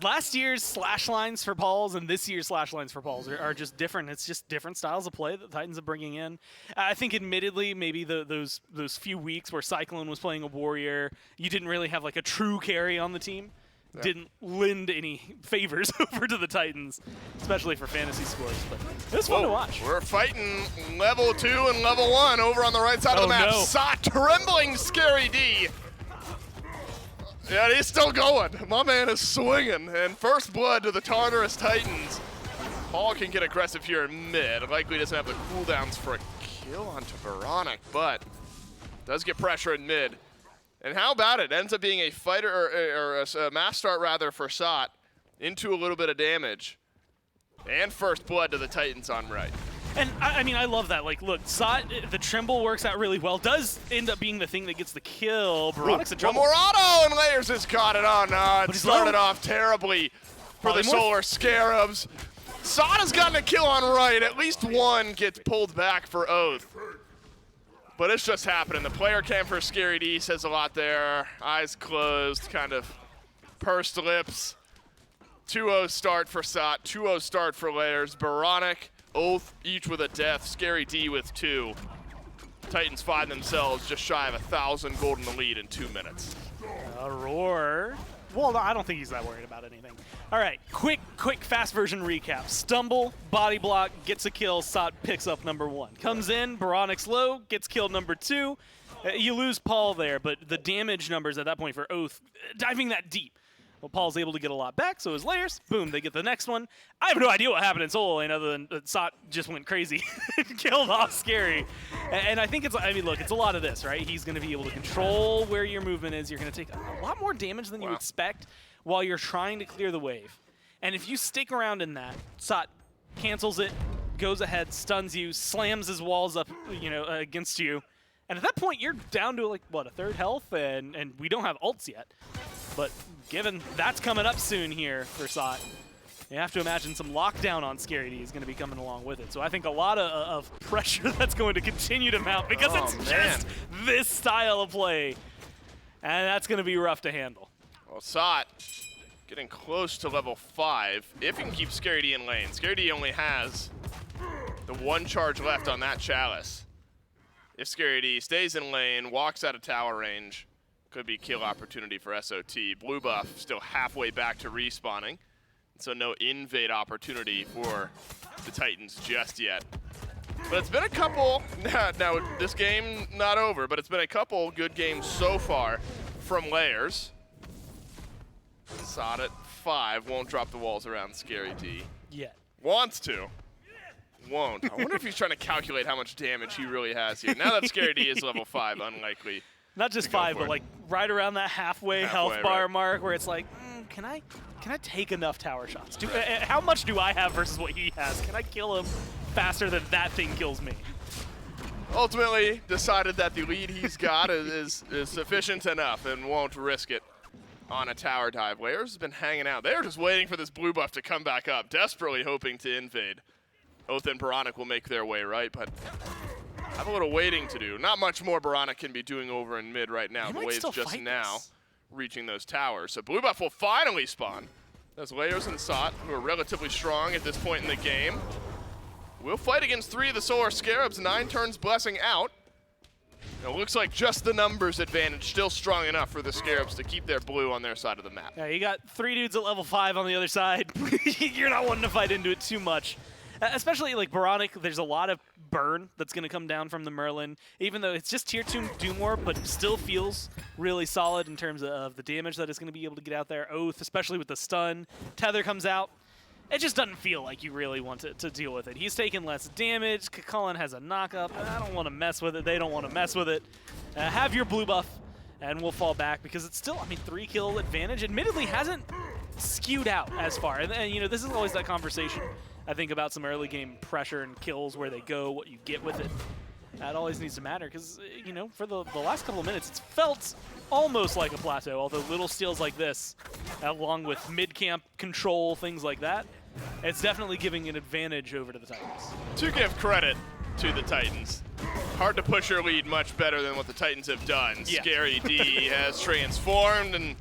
last year's slash lines for Pauls and this year's slash lines for Pauls are just different. It's just different styles of play that the Titans are bringing in. I think, admittedly, maybe those few weeks where Cyclone was playing a warrior, you didn't really have like a true carry on the team. Yeah. Didn't lend any favors over to the Titans, especially for fantasy scores. But it was fun to watch. We're fighting level 2 and level 1 over on the right side of the map. No. Trembling Scary D. Yeah, he's still going. My man is swinging. And first blood to the Tartarus Titans. Paul can get aggressive here in mid. Likely doesn't have the cooldowns for a kill onto oBoronic, but does get pressure in mid. And how about it? Ends up being a fighter, or a mass start rather, for SOT into a little bit of damage. And first blood to the Titans on right. And I mean, I love that. Like, look, SOT, the Tremble works out really well. Does end up being the thing that gets the kill. oBoronic's in trouble. One more auto, and Layers has got it on. It started off terribly for the Solar Scarabs. SOT has gotten a kill on right. At least one gets pulled back for Oathhh. But it's just happening. The player cam for Scary D says a lot there. Eyes closed, kind of pursed lips. 2-0 start for SOT, 2-0 start for Layers. oBoronic, Oathhh, each with a death. Scary D with 2. Titans find themselves just shy of 1,000 gold in the lead in 2 minutes. Aror. Well, no, I don't think he's that worried about anything. All right, quick, fast version recap. Stumble, body block, gets a kill. SOT picks up number 1. Comes in, oBoronic's low, gets killed number 2. You lose Paul there, but the damage numbers at that point for Oathhh, diving that deep. Well, Paul's able to get a lot back, so his Layers, boom, they get the next one. I have no idea what happened in solo lane other than SOT just went crazy and killed off Scary. And I think it's a lot of this, right? He's going to be able to control where your movement is. You're going to take a lot more damage than you expect while you're trying to clear the wave. And if you stick around in that, SOT cancels it, goes ahead, stuns you, slams his walls up, against you. And at that point, you're down to, like, what, a third health? And we don't have ults yet. But given that's coming up soon here for SOT, you have to imagine some lockdown on Scary D is going to be coming along with it. So I think a lot of pressure that's going to continue to mount because it's just this style of play. And that's going to be rough to handle. Well, SOT getting close to level 5, if he can keep Scary D in lane. Scary D only has the 1 charge left on that Chalice. If Scary D stays in lane, walks out of tower range, could be kill opportunity for SOT. Blue buff still halfway back to respawning, so no invade opportunity for the Titans just yet. But it's been a couple, now this game not over, but it's been a couple good games so far from Layers. Sod at 5, won't drop the walls around Scary D. Yet. Wants to. Won't. I wonder if he's trying to calculate how much damage he really has here. Now that Scary D is level 5, unlikely. Not just 5, but like right around that halfway health bar mark where it's like, can I take enough tower shots? How much do I have versus what he has? Can I kill him faster than that thing kills me? Ultimately decided that the lead he's got is sufficient enough and won't risk it on a tower dive. Layers has been hanging out. They're just waiting for this blue buff to come back up, desperately hoping to invade. Oathhh and oBoronic will make their way right, but have a little waiting to do. Not much more oBoronic can be doing over in mid right now. The wave's just now reaching those towers. So blue buff will finally spawn. Those Layers and SOT, who are relatively strong at this point in the game, will fight against 3 of the Solar Scarabs. 9 turns blessing out. It looks like just the numbers advantage still strong enough for the Scarabs to keep their blue on their side of the map. Yeah, you got 3 dudes at level 5 on the other side. You're not wanting to fight into it too much. Especially like oBoronic, there's a lot of burn that's going to come down from the Merlin, even though it's just tier 2 Doom War, but still feels really solid in terms of the damage that it's going to be able to get out there. Oathhh, especially with the stun. Tether comes out. It just doesn't feel like you really want to deal with it. He's taking less damage. Khepri has a knock-up. I don't want to mess with it. They don't want to mess with it. Have your blue buff, and we'll fall back because it's still, 3-kill advantage. Admittedly, hasn't skewed out as far. And you know, this is always that conversation, I think, about some early game pressure and kills, where they go, what you get with it. That always needs to matter because, you know, for the last couple of minutes, it's felt almost like a plateau, although little steals like this, along with mid-camp control, things like that, it's definitely giving an advantage over to the Titans. To give credit to the Titans, hard to push your lead much better than what the Titans have done. Yeah. Scary D has transformed, and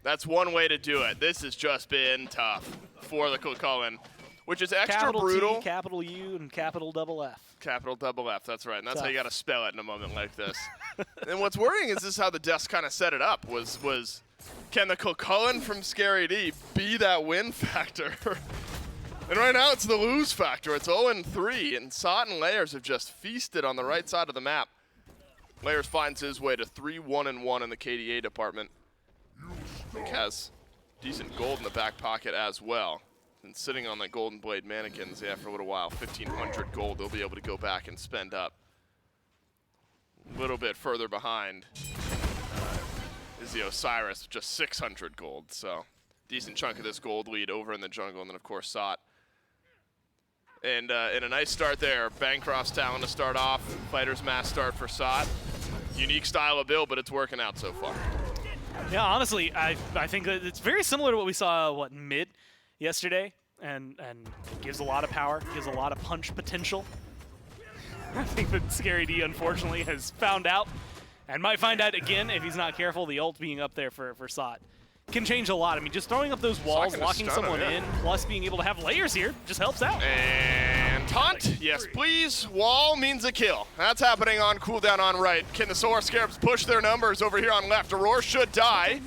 that's one way to do it. This has just been tough for the Chulainn, which is extra capital brutal. T, capital U, and capital double F. Capital double F, that's right. And that's how you got to spell it in a moment like this. And what's worrying is this is how the desk kind of set it up, was can the Chulainn from Scary D be that win factor? And right now it's the lose factor. It's 0-3, and SOT and Layers have just feasted on the right side of the map. Layers finds his way to 3-1-1 in the KDA department. I think has decent gold in the back pocket as well. And sitting on the Golden Blade mannequins, for a little while, 1,500 gold they'll be able to go back and spend up. A little bit further behind is the Osiris, just 600 gold. So decent chunk of this gold lead over in the jungle, and then of course SOT. And a nice start there. Bancroft's talent to start off. Fighter's Mass start for SOT. Unique style of build, but it's working out so far. Yeah, honestly, I think that it's very similar to what we saw, mid yesterday, and it gives a lot of power, gives a lot of punch potential. I think that Scary D, unfortunately, has found out, and might find out again if he's not careful. The ult being up there for SOT can change a lot. Just throwing up those walls, locking someone in, plus being able to have Layers here just helps out. And taunt, yes please. Wall means a kill. That's happening on cooldown on right. Can the Solar Scarabs push their numbers over here on left? Aror should die,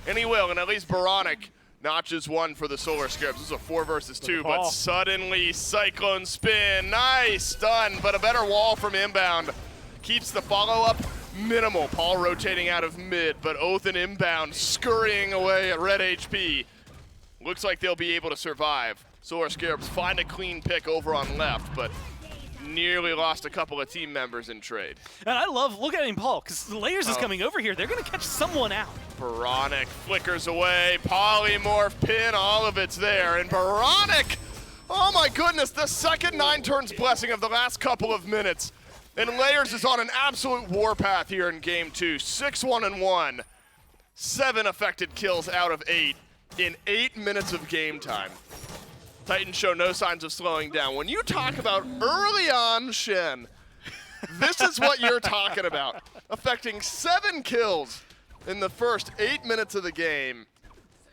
and he will, and at least oBoronic notches 1 for the Solar Scarabs. This is a 4 versus 2, but suddenly CycloneSpin, nice stun, but a better wall from Inbowned. Keeps the follow-up minimal. Paul rotating out of mid, but Oathhh and Inbowned scurrying away at red HP. Looks like they'll be able to survive. Solar Scarabs find a clean pick over on left, but nearly lost a couple of team members in trade. And I love, look at Paul, because Layers is coming over here. They're going to catch someone out. oBoronic flickers away, polymorph pin, all of it's there. And oBoronic, oh my goodness, the second 9 turns blessing of the last couple of minutes. And Layers is on an absolute warpath here in game 2. 6-1-1, 7 affected kills out of 8 in 8 minutes of game time. Titans show no signs of slowing down. When you talk about early on Shen, this is what you're talking about. Affecting 7 kills in the first 8 minutes of the game.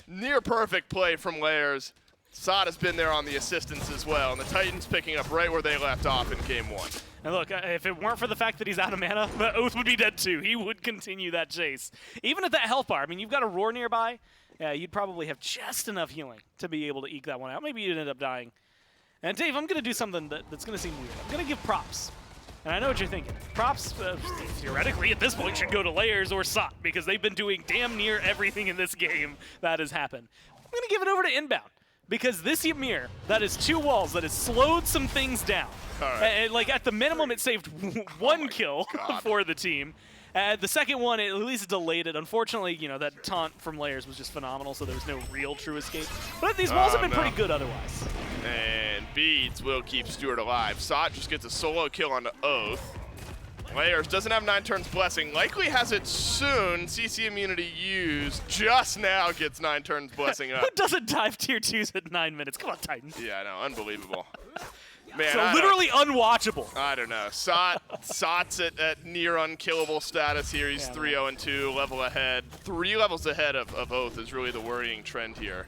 near perfect play from Layers. Sod has been there on the assistance as well, and the Titans picking up right where they left off in game 1. And look, if it weren't for the fact that he's out of mana, the Oathhh would be dead too. He would continue that chase. Even at that health bar, I mean, you've got a Roar nearby. Yeah, you'd probably have just enough healing to be able to eke that one out. Maybe you'd end up dying. And Dave, I'm going to do something that's going to seem weird. I'm going to give props. And I know what you're thinking. Props, theoretically, at this point, should go to Layers or SOT, because they've been doing damn near everything in this game that has happened. I'm going to give it over to Inbowned, because this Ymir, that is 2 walls, that has slowed some things down. All right. And like, at the minimum, it saved 1 kill for the team. The second one, it at least delayed it. Unfortunately, you know, that taunt from Layers was just phenomenal, so there was no real true escape. But these walls have been pretty good otherwise. And Beads will keep Stuart alive. Sot just gets a solo kill onto Oathhh. Layers doesn't have 9 turns Blessing. Likely has it soon. CC immunity used. Just now gets 9 turns Blessing up. Who doesn't dive tier 2s at 9 minutes? Come on, Titans. Yeah, I know. Unbelievable. Man, so literally unwatchable. I don't know. Sot's at near unkillable status here. He's 3-0-2, level ahead. 3 levels ahead of Oathhh is really the worrying trend here.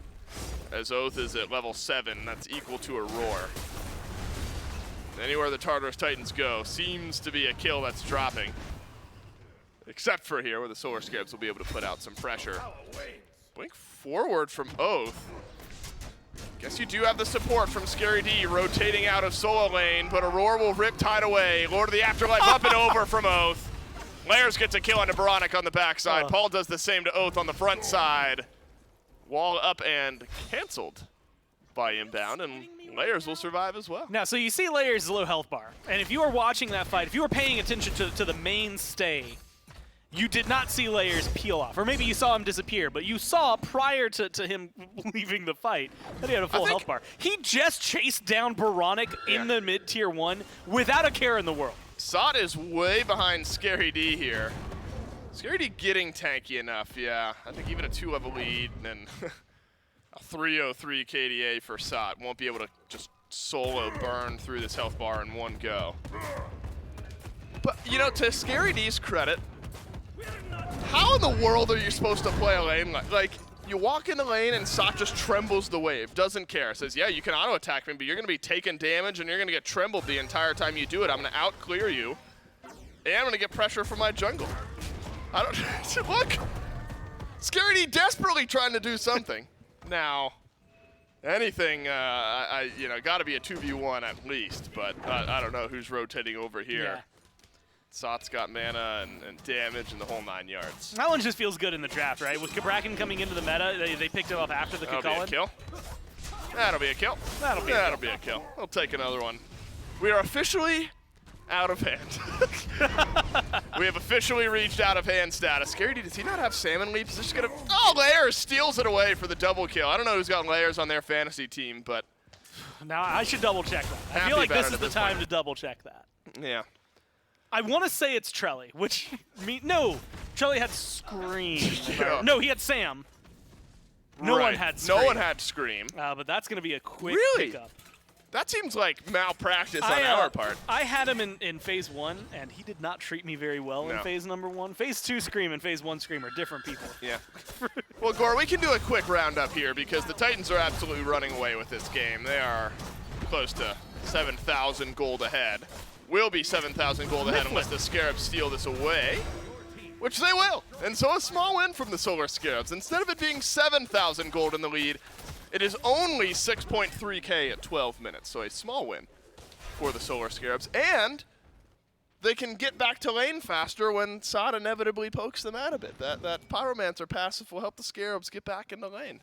As Oathhh is at level 7, that's equal to Aror. Anywhere the Tartarus Titans go seems to be a kill that's dropping. Except for here, where the Solar Scarabs will be able to put out some pressure. Blink forward from Oathhh. Guess you do have the support from Scary D rotating out of solo lane, but Aror will rip Tide away. Lord of the Afterlife up and over from Oathhh. Layers gets a kill onto oBoronic on the backside. Paul does the same to Oathhh on the front side. Wall up and canceled by Inbound, and Layers will survive as well. Now, so you see Layers' low health bar, and if you were watching that fight, if you were paying attention to the mainstay, you did not see Layers peel off. Or maybe you saw him disappear, but you saw prior to him leaving the fight that he had a full health bar. He just chased down oBoronic in the mid-tier 1 without a care in the world. Sot is way behind Scary D here. Scary D getting tanky enough, yeah. I think even a 2-level lead and a 303 KDA for Sot won't be able to just solo burn through this health bar in one go. But, you know, to Scary D's credit, how in the world are you supposed to play a lane like you walk in the lane and Sot just trembles the wave, doesn't care, says, yeah, you can auto-attack me, but you're going to be taking damage and you're going to get trembled the entire time you do it. I'm going to out-clear you, and I'm going to get pressure from my jungle. I don't, look, Scary D desperately trying to do something. Now, anything, you know, got to be a 2v1 at least, but I don't know who's rotating over here. Yeah. Sot's got mana and damage and the whole 9 yards. That one just feels good in the draft, right? With Cabrakan coming into the meta, they picked him up after the That'll be a kill. That'll be a kill. That'll be a kill. We'll take another one. We are officially out of hand. We have officially reached out of hand status. Scary D, does he not have salmon leaps? Is just gonna, oh, Layers steals it away for the double kill. I don't know who's got Layers on their fantasy team, but now I should double check that. I feel like this is the time to double check that. Yeah. I want to say it's Trelly, which no, Trelly had Scream. Yeah. No, he had Sam. No one had Scream. No one had Scream. But that's going to be a quick pickup. That seems like malpractice on our part. I had him in phase 1, and he did not treat me very well in phase number 1. Phase 2 Scream and phase 1 Scream are different people. Yeah. Well, Gore, we can do a quick roundup here because the Titans are absolutely running away with this game. They are close to 7,000 gold ahead. Will be 7,000 gold ahead unless the Scarabs steal this away, which they will. And so a small win from the Solar Scarabs. Instead of it being 7,000 gold in the lead, it is only 6.3k at 12 minutes. So a small win for the Solar Scarabs. And they can get back to lane faster when Sot inevitably pokes them out a bit. That Pyromancer passive will help the Scarabs get back into lane.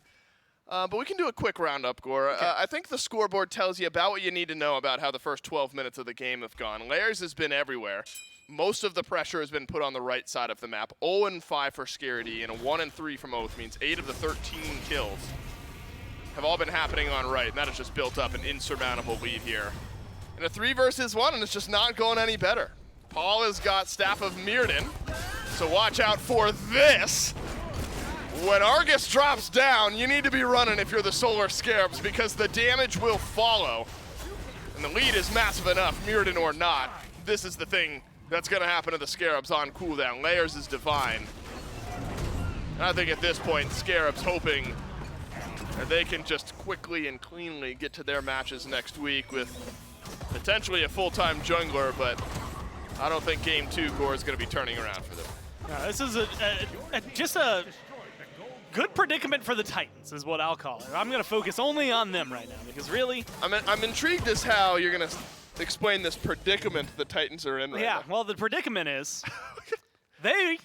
But we can do a quick roundup, Gore. Okay. I think the scoreboard tells you about what you need to know about how the first 12 minutes of the game have gone. Layers has been everywhere. Most of the pressure has been put on the right side of the map. 0-5 for Scary D, and a 1-3 from Oathhh means 8 of the 13 kills have all been happening on right, and that has just built up an insurmountable lead here. In a 3 versus 1, and it's just not going any better. Paul has got Staff of Mirrodin, so watch out for this. When Argus drops down, you need to be running if you're the Solar Scarabs because the damage will follow. And the lead is massive enough, Mirrodin or not. This is the thing that's going to happen to the Scarabs on cooldown. Layers is divine. And I think at this point, Scarabs hoping And they can just quickly and cleanly get to their matches next week with potentially a full-time jungler, but I don't think Game 2 Gore is going to be turning around for them. No, this is just a good predicament for the Titans is what I'll call it. I'm going to focus only on them right now because really... I'm intrigued as how you're going to explain this predicament the Titans are in right now. Well, the predicament is they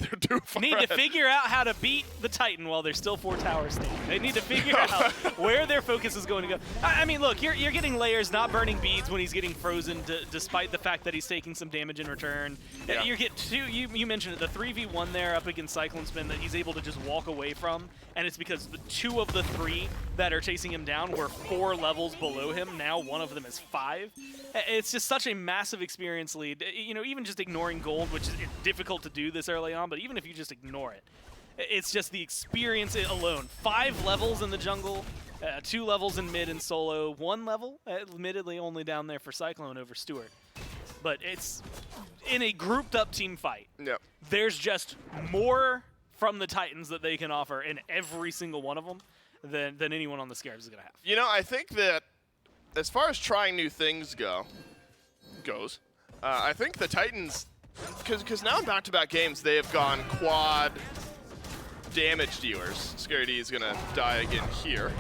need to figure out how to beat the Titan while they're still 4 towers standing. They need to figure out where their focus is going to go. I mean, look, you're getting layers not burning beads when he's getting frozen, despite the fact that he's taking some damage in return. Yeah. You get you mentioned it, the 3v1 there up against CycloneSpin that he's able to just walk away from, and it's because the 2 of the 3 that are chasing him down were 4 levels below him. Now 1 of them is 5. It's just such a massive experience lead. You know, even just ignoring gold, which is difficult to do this early on, but even if you just ignore it, it's just the experience alone. 5 levels in the jungle, 2 levels in mid and solo, 1 level, admittedly only down there for Cyclone over Stuart. But it's in a grouped up team fight. Yep. There's just more from the Titans that they can offer in every single one of them than anyone on the Scarabs is going to have. You know, I think that as far as trying new things goes, I think the Titans, because now in back-to-back games, they have gone quad damage dealers. Scary D is going to die again here.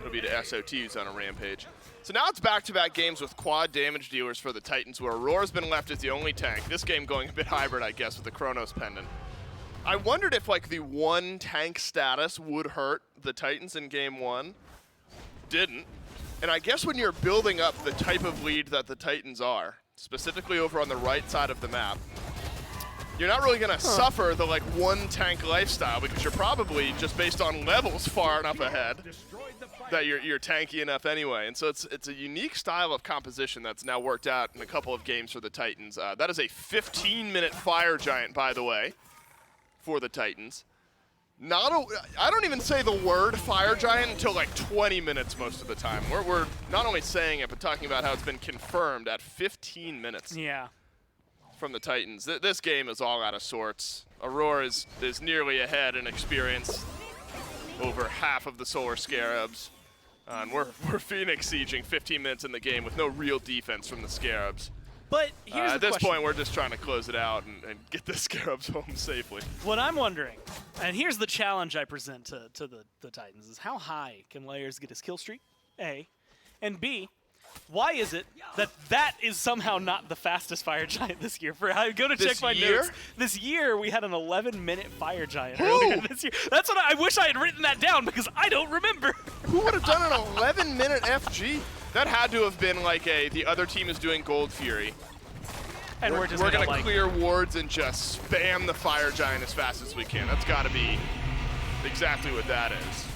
It'll be to SOT who's on a rampage. So now it's back-to-back games with quad damage dealers for the Titans, where Aror's been left as the only tank. This game going a bit hybrid, I guess, with the Chronos pendant. I wondered if, like, the 1 tank status would hurt the Titans in Game 1. Didn't. And I guess when you're building up the type of lead that the Titans are, specifically over on the right side of the map, you're not really going to suffer the, like, 1 tank lifestyle, because you're probably, just based on levels far enough ahead, that you're tanky enough anyway. And so it's a unique style of composition that's now worked out in a couple of games for the Titans. That is a 15-minute fire giant, by the way, for the Titans. I don't even say the word fire giant until like 20 minutes most of the time. We're not only saying it, but talking about how it's been confirmed at 15 minutes. Yeah. From the Titans. This game is all out of sorts. Aror is nearly ahead in experience over half of the Solar Scarabs. And we're Phoenix sieging 15 minutes in the game with no real defense from the Scarabs. But here's at the this question. point, we're just trying to close it out and get the Scarabs home safely. What I'm wondering, and here's the challenge I present to the Titans, is how high can Layers get his kill streak, A, and B, why is it that is somehow not the fastest fire giant this year? I go to check my notes. This year, we had an 11-minute fire giant earlier this year. That's what I wish I had written that down, because I don't remember. Who would have done an 11-minute FG? That had to have been like the other team is doing Gold Fury. And we're just gonna clear wards and just spam the fire giant as fast as we can. That's got to be exactly what that is.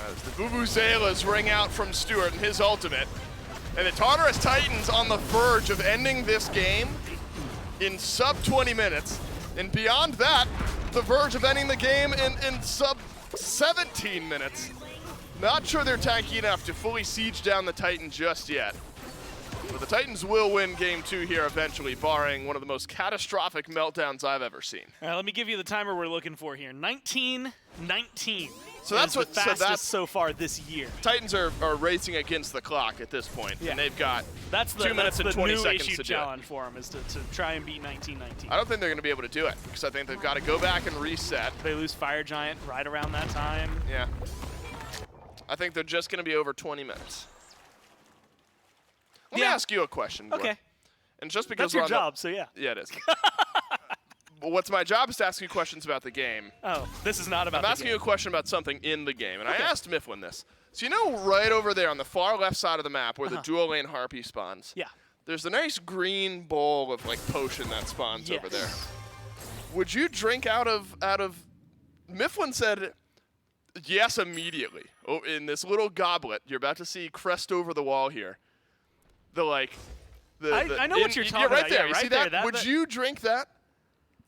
As the Vuvuzelas ring out from Stuart and his ultimate. And the Tartarus Titans on the verge of ending this game in sub 20 minutes. And beyond that, the verge of ending the game in sub 17 minutes. Not sure they're tanky enough to fully siege down the Titan just yet. But the Titans will win Game 2 here eventually, barring one of the most catastrophic meltdowns I've ever seen. All right, let me give you the timer we're looking for here. 19-19. So that's the fastest so far this year. Titans are racing against the clock at this point, and they've got 2 minutes and 20 seconds to do it. challenge for them is to try and beat 19-19. I don't think they're going to be able to do it, because I think they've got to go back and reset. They lose Fire Giant right around that time. Yeah. I think they're just going to be over 20 minutes. Let me ask you a question, Gore. Okay. And just because that's your job, so yeah. Yeah, it is. What's my job is to ask you questions about the game. Oh, this is not about I'm the asking game. you a question about something in the game, and Okay. I asked Mifflin this. So you know right over there on the far left side of the map where the dual lane Harpy spawns? Yeah. There's a nice green bowl of like potion that spawns over there. Would you drink out of Mifflin said yes immediately. Oh, in this little goblet, you're about to see crest over the wall here. I know what you're talking right about. There. Yeah, you right see there. that? Would you drink that?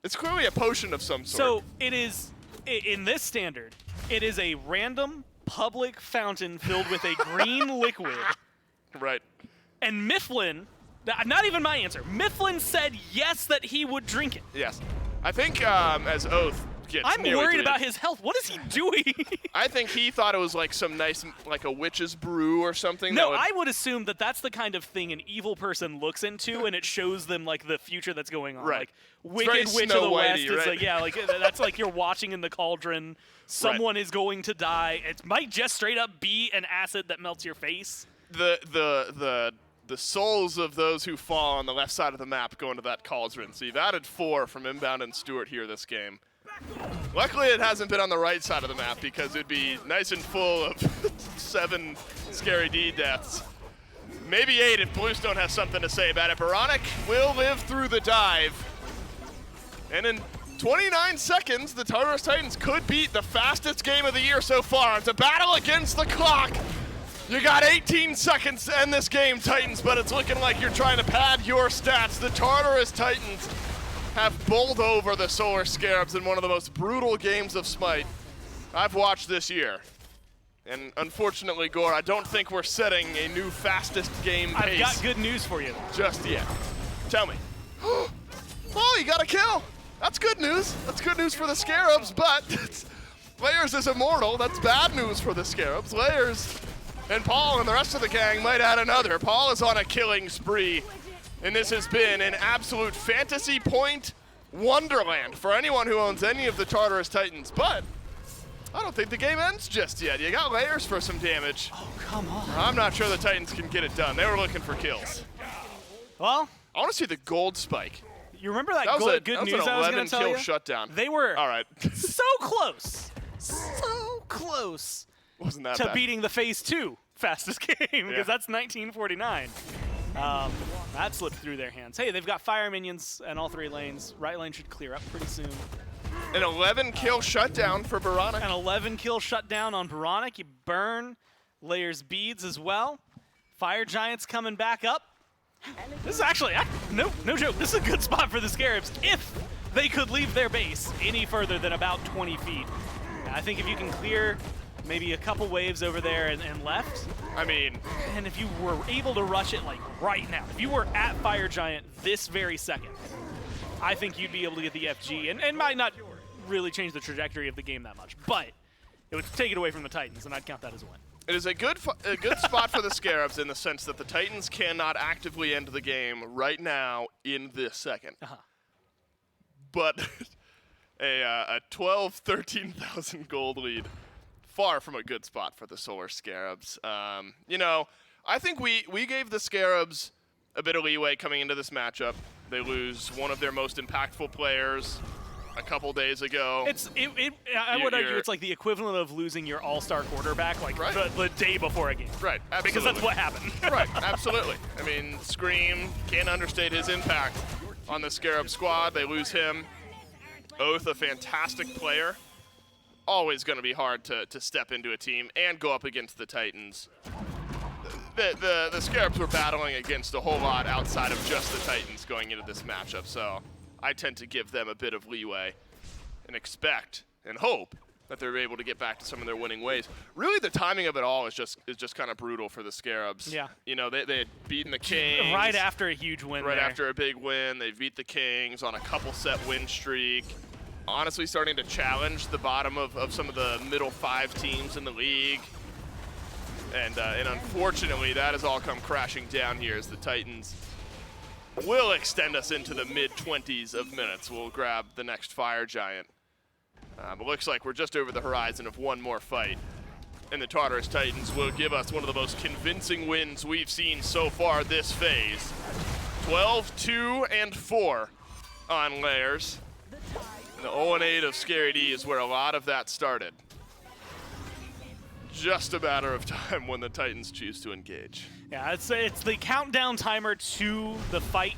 It's clearly a potion of some sort. So it is, in this standard, it is a random public fountain filled with a green liquid. Right. And Mifflin, not even my answer, Mifflin said yes that he would drink it. Yes. I think as Oathhh gets I'm nearly worried deleted. about his health. What is he doing? I think he thought it was like some nice, like a witch's brew or something. No, that I would assume that that's the kind of thing an evil person looks into, and it shows them like the future that's going on. Right. Like It's Wicked very Witch Snow of the West Whitey, is right? like, yeah, like that's like you're watching in the cauldron. Someone is going to die. It might just straight up be an acid that melts your face. The souls of those who fall on the left side of the map go into that cauldron. So you've added 4 from Inbound and Stuart here this game. Luckily, it hasn't been on the right side of the map because it'd be nice and full of 7 Scary D deaths. Maybe 8 if Bluestone has something to say about it. Oboronic will live through the dive. And in 29 seconds, the Tartarus Titans could beat the fastest game of the year so far. It's a battle against the clock. You got 18 seconds to end this game, Titans, but it's looking like you're trying to pad your stats. The Tartarus Titans have bowled over the Solar Scarabs in one of the most brutal games of SMITE I've watched this year. And unfortunately, Gore, I don't think we're setting a new fastest game pace. I've got good news for you. Just yet. Tell me. Oh, you got a kill. That's good news. That's good news for the Scarabs, but Layers is immortal. That's bad news for the Scarabs. Layers and Paul and the rest of the gang might add another. Paul is on a killing spree, and this has been an absolute fantasy point wonderland for anyone who owns any of the Tartarus Titans, but I don't think the game ends just yet. You got Layers for some damage. Oh, come on. I'm not sure the Titans can get it done. They were looking for kills. Well, I want to see the gold spike. You remember that, That was good an news I was going 11 to tell kill you? shutdown. They were all right. so close. So close. Wasn't that to bad. beating the Phase 2 fastest game, because Yeah. that's 1949. That slipped through their hands. Hey, they've got fire minions in all 3 lanes. Right lane should clear up pretty soon. An 11 kill shutdown for Oboronic. An 11 kill shutdown on Oboronic. You burn Layers beads as well. Fire Giants coming back up. This is actually, no joke, this is a good spot for the Scarabs if they could leave their base any further than about 20 feet. I think if you can clear maybe a couple waves over there and left. I mean, and if you were able to rush it like right now, if you were at Fire Giant this very second, I think you'd be able to get the FG and might not really change the trajectory of the game that much, but it would take it away from the Titans, and I'd count that as a win. It is a good spot for the Scarabs in the sense that the Titans cannot actively end the game right now in this second. But a 12, 13,000 gold lead, far from a good spot for the Solar Scarabs. You know, I think we gave the Scarabs a bit of leeway coming into this matchup. They lose one of their most impactful players a couple days ago. I would argue it's like the equivalent of losing your all-star quarterback like the day before a game. Right, absolutely. Because that's what happened. Right, absolutely. I mean, Scream can't understate his impact on the Scarab squad. They lose him. Oathhh, a fantastic player. Always going to be hard to step into a team and go up against the Titans. The Scarabs were battling against a whole lot outside of just the Titans going into this matchup, so I tend to give them a bit of leeway and expect and hope that they're able to get back to some of their winning ways. Really, the timing of it all is just kind of brutal for the Scarabs. Yeah. You know, they had beaten the Kings. Right after a huge win Right there. after a big win. They beat the Kings on a couple set win streak. Honestly starting to challenge the bottom of some of the middle 5 teams in the league. And unfortunately, that has all come crashing down here as the Titans will extend us into the mid-20s of minutes. We'll grab the next Fire Giant. But looks like we're just over the horizon of one more fight. And the Tartarus Titans will give us one of the most convincing wins we've seen so far this phase. 12-2-4 on Layers. And the 0-8 of Scary D is where a lot of that started. Just a matter of time when the Titans choose to engage. Yeah, it's the countdown timer to the fight.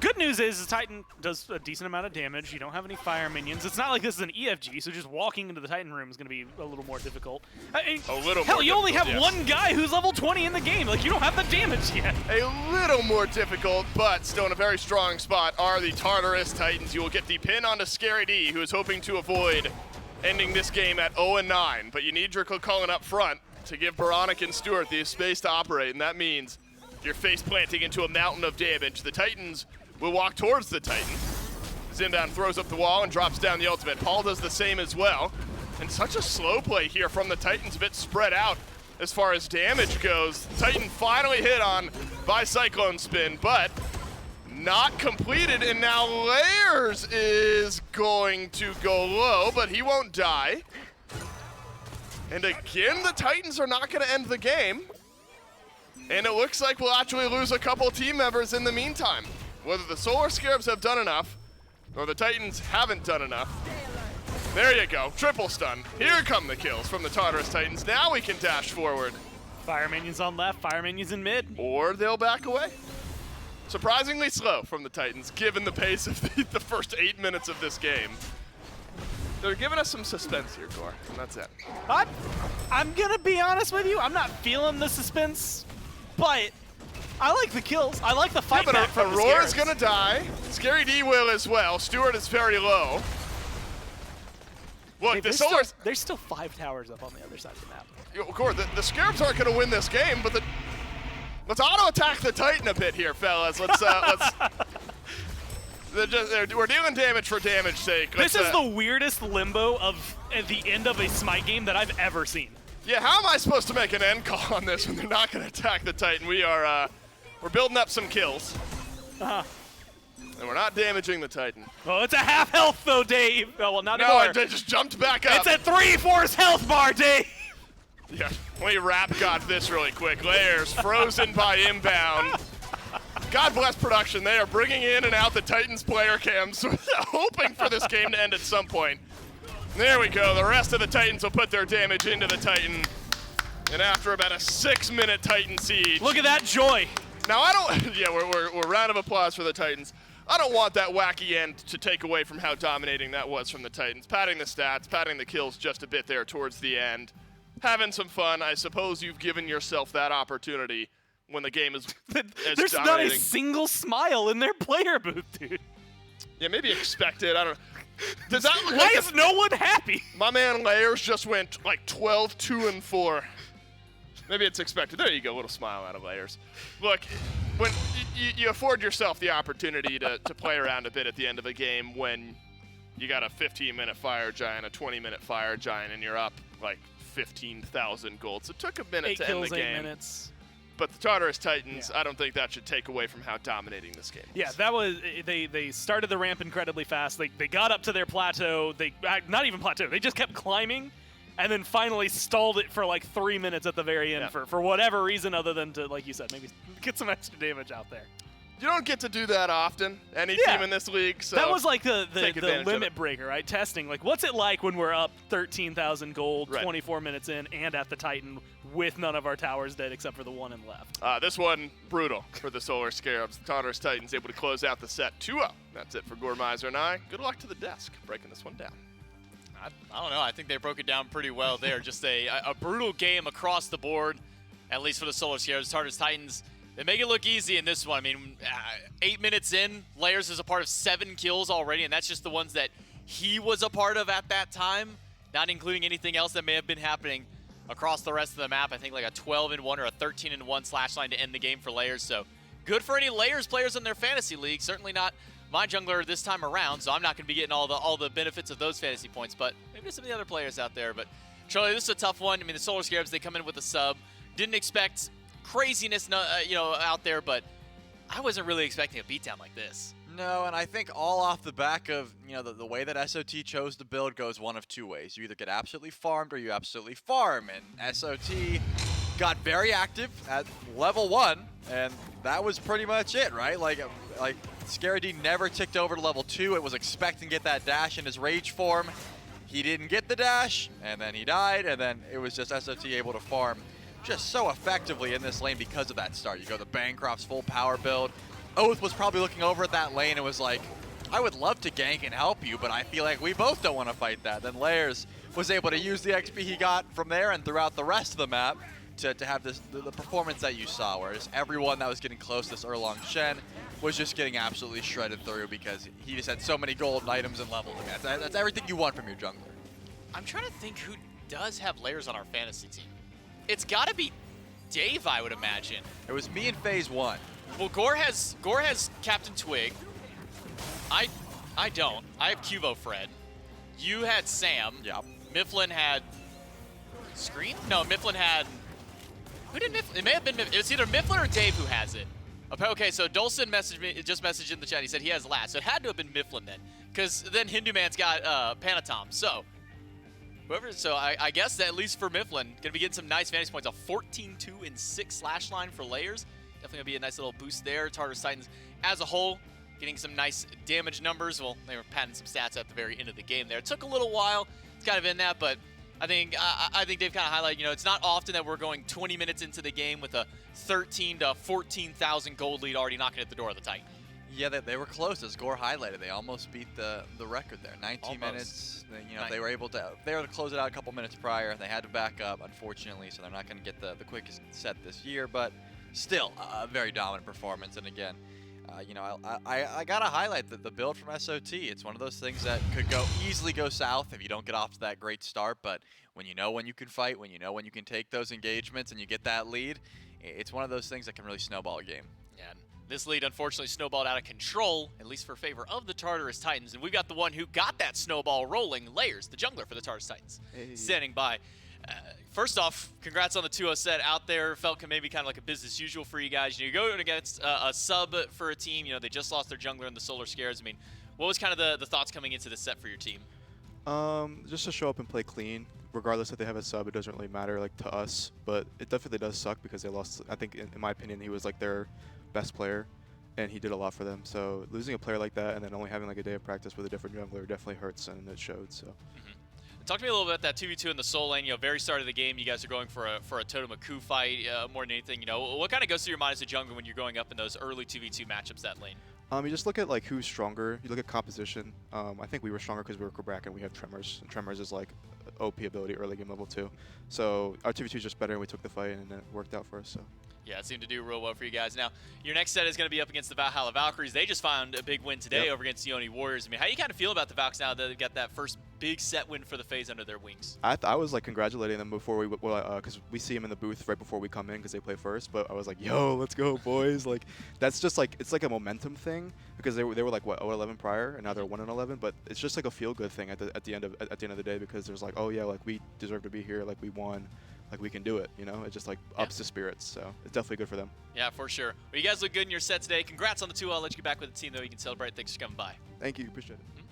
Good news is the Titan does a decent amount of damage. You don't have any fire minions. It's not like this is an EFG, so just walking into the Titan room is going to be a little more difficult. Hell, you only have one guy who's level 20 in the game. Like, you don't have the damage yet. A little more difficult, but still in a very strong spot are the Tartarus Titans. You will get the pin onto Scary D, who is hoping to avoid ending this game at 0-9. But you need your Cullen up front to give Oboronic and Stuart the space to operate, and that means you're face planting into a mountain of damage. The Titans will walk towards the Titan. Inbowned throws up the wall and drops down the ultimate. Paul does the same as well. And such a slow play here from the Titans, a bit spread out as far as damage goes. Titan finally hit on by CycloneSpin, but not completed, and now Layers is going to go low, but he won't die. And again, the Titans are not going to end the game. And it looks like we'll actually lose a couple team members in the meantime. Whether the Solar Scarabs have done enough, or the Titans haven't done enough. There you go, triple stun. Here come the kills from the Tartarus Titans. Now we can dash forward. Fire minions on left, fire minions in mid. Or they'll back away. Surprisingly slow from the Titans, given the pace of the first 8 minutes of this game. They're giving us some suspense here, Gore, and that's it. I'm gonna be honest with you, I'm not feeling the suspense, but I like the kills. I like the fight back from the Aror is Scarabs. gonna die. Scary D will as well. Stuart is very low. Look, the Solar... There's still 5 towers up on the other side of the map. Gore, the Scarabs aren't gonna win this game, but let's auto-attack the Titan a bit here, fellas. We're dealing damage for damage sake. This is the weirdest limbo of at the end of a SMITE game that I've ever seen. Yeah, how am I supposed to make an end call on this when they're not going to attack the Titan? We're building up some kills. And we're not damaging the Titan. Oh, it's a half health though, Dave. Oh, well, not no, anymore. it just jumped back up. It's a 3-4 health bar, Dave. Yeah, let me wrap got this really quick. Layers frozen by Inbound. God bless production. They are bringing in and out the Titans player cams, hoping for this game to end at some point. There we go. The rest of the Titans will put their damage into the Titan. And after about a 6-minute Titan siege. Look at that joy. Now I don't, yeah, we're round of applause for the Titans. I don't want that wacky end to take away from how dominating that was from the Titans. Padding the stats, padding the kills just a bit there towards the end. Having some fun. I suppose you've given yourself that opportunity when the game is There's dominating. not a single smile in their player booth, dude. Yeah, maybe expected. I don't know. Does that look Why like is no one happy? My man Layers just went like 12, 2, and 4. Maybe it's expected. There you go, a little smile out of Layers. Look, when you afford yourself the opportunity to play around a bit at the end of a game when you got a 15-minute fire giant, a 20-minute fire giant, and you're up like 15,000 gold. So it took a minute to end the game. 8 minutes. But the Tartarus Titans, I don't think that should take away from how dominating this game is. Yeah, that was they started the ramp incredibly fast. They got up to their plateau. They not even plateau. They just kept climbing, and then finally stalled it for like 3 minutes at the very end for whatever reason other than to, like you said, maybe get some extra damage out there. You don't get to do that often, any team in this league. So that was like the limit limit breaker, right? Testing, like what's it like when we're up 13,000 gold, 24 minutes in, and at the Titan with none of our towers dead except for the one in left. This one, brutal for the Solar Scarabs. The Tartarus Titans able to close out the set 2-0. That's it for Gormizer and I. Good luck to the desk breaking this one down. I don't know. I think they broke it down pretty well there. Just a brutal game across the board, at least for the Solar Scarabs. Tartarus Titans, they make it look easy in this one. I mean, 8 minutes in, Layers is a part of 7 kills already, and that's just the ones that he was a part of at that time, not including anything else that may have been happening across the rest of the map. I think like a 12-1 or a 13-1 slash line to end the game for Layers. So good for any Layers players in their fantasy league. Certainly not my jungler this time around, so I'm not going to be getting all the benefits of those fantasy points, but maybe some of the other players out there. But Charlie, this is a tough one. I mean, the Solar Scarabs, they come in with a sub. Didn't expect craziness, out there, but I wasn't really expecting a beatdown like this. No, and I think all off the back of, the way that SOT chose to build goes one of 2 ways. You either get absolutely farmed or you absolutely farm, and SOT got very active at level 1, and that was pretty much it, right? Like Scary D never ticked over to level 2. It was expecting to get that dash in his rage form. He didn't get the dash, and then he died, and then it was just SOT able to farm just so effectively in this lane because of that start. You go the Bancroft's full power build. Oathhh was probably looking over at that lane and was like, I would love to gank and help you, but I feel like we both don't want to fight that. Then Layers was able to use the XP he got from there and throughout the rest of the map to have the performance that you saw, where just everyone that was getting close to this Erlang Shen was just getting absolutely shredded through because he just had so many golden items and levels. That's everything you want from your jungler. I'm trying to think who does have Layers on our fantasy team. It's got to be Dave, I would imagine. It was me in phase 1. Well, Gore has Captain Twig. I I don't. I have Cubo Fred. You had Sam. Yep. Mifflin had Screen? No, Mifflin had... Who did Mifflin? It may have been Mifflin. It was either Mifflin or Dave who has it. Okay, so Dolson just messaged in the chat. He said he has last. So it had to have been Mifflin then. Because then Hindu Man's got Panatom. So, I guess that at least for Mifflin, going to be getting some nice vantage points. A 14-2 and 6 slash line for layers. Definitely going to be a nice little boost there. Tartarus Titans as a whole getting some nice damage numbers. Well, they were padding some stats at the very end of the game there. It took a little while. It's kind of in that, but I think Dave kind of highlighted, it's not often that we're going 20 minutes into the game with a 13 to 14,000 gold lead already knocking at the door of the Titan. Yeah, they were close, as Gore highlighted. They almost beat the record there. 19 minutes. They were able to close it out a couple minutes prior. They had to back up, unfortunately, so they're not going to get the quickest set this year. But still, a very dominant performance. And again, I gotta highlight the build from SOT. It's one of those things that could easily go south if you don't get off to that great start. But when you know when you can fight, when you know when you can take those engagements, and you get that lead, it's one of those things that can really snowball a game. Yeah. This lead unfortunately snowballed out of control, at least for favor of the Tartarus Titans. And we've got the one who got that snowball rolling, Layers, the jungler for the Tartarus Titans, standing by. First off, congrats on the 2-0 set out there. Felt maybe kind of like a business as usual for you guys. You're going against a sub for a team. They just lost their jungler in the Solar Scares. I mean, what was kind of the thoughts coming into the set for your team? Just to show up and play clean. Regardless if they have a sub, it doesn't really matter to us. But it definitely does suck because they lost. I think, in my opinion, he was like their best player, and he did a lot for them. So losing a player like that and then only having like a day of practice with a different jungler definitely hurts, and it showed. So. Talk to me a little bit about that 2v2 in the Soul lane. Very start of the game, you guys are going for a Totem Aku fight more than anything. What kind of goes through your mind as a jungler when you're going up in those early 2v2 matchups that lane? You just look at like who's stronger. You look at composition. I think we were stronger because we were Cabrakan. We have Tremors, and Tremors is like OP ability early game level 2. So our 2v2 is just better, and we took the fight, and it worked out for us. So. Yeah, it seemed to do real well for you guys. Now, your next set is going to be up against the Valhalla Valkyries. They just found a big win today over against the Oni Warriors. I mean, how do you kind of feel about the Valks now that they've got that first big set win for the FaZe under their wings? I was like congratulating them before because we see them in the booth right before we come in because they play first. But I was like, yo, let's go, boys. Like, that's just like, it's like a momentum thing because they were like, what, 0-11 prior, and now they're 1-11. But it's just like a feel-good thing at the end of the day because there's like, oh yeah, like we deserve to be here, like we won. Like we can do it, It just like ups the spirits, so it's definitely good for them. Yeah, for sure. Well, you guys look good in your set today. Congrats on the 2-0. I'll let you get back with the team, though. You can celebrate. Thanks for coming by. Thank you. Appreciate it.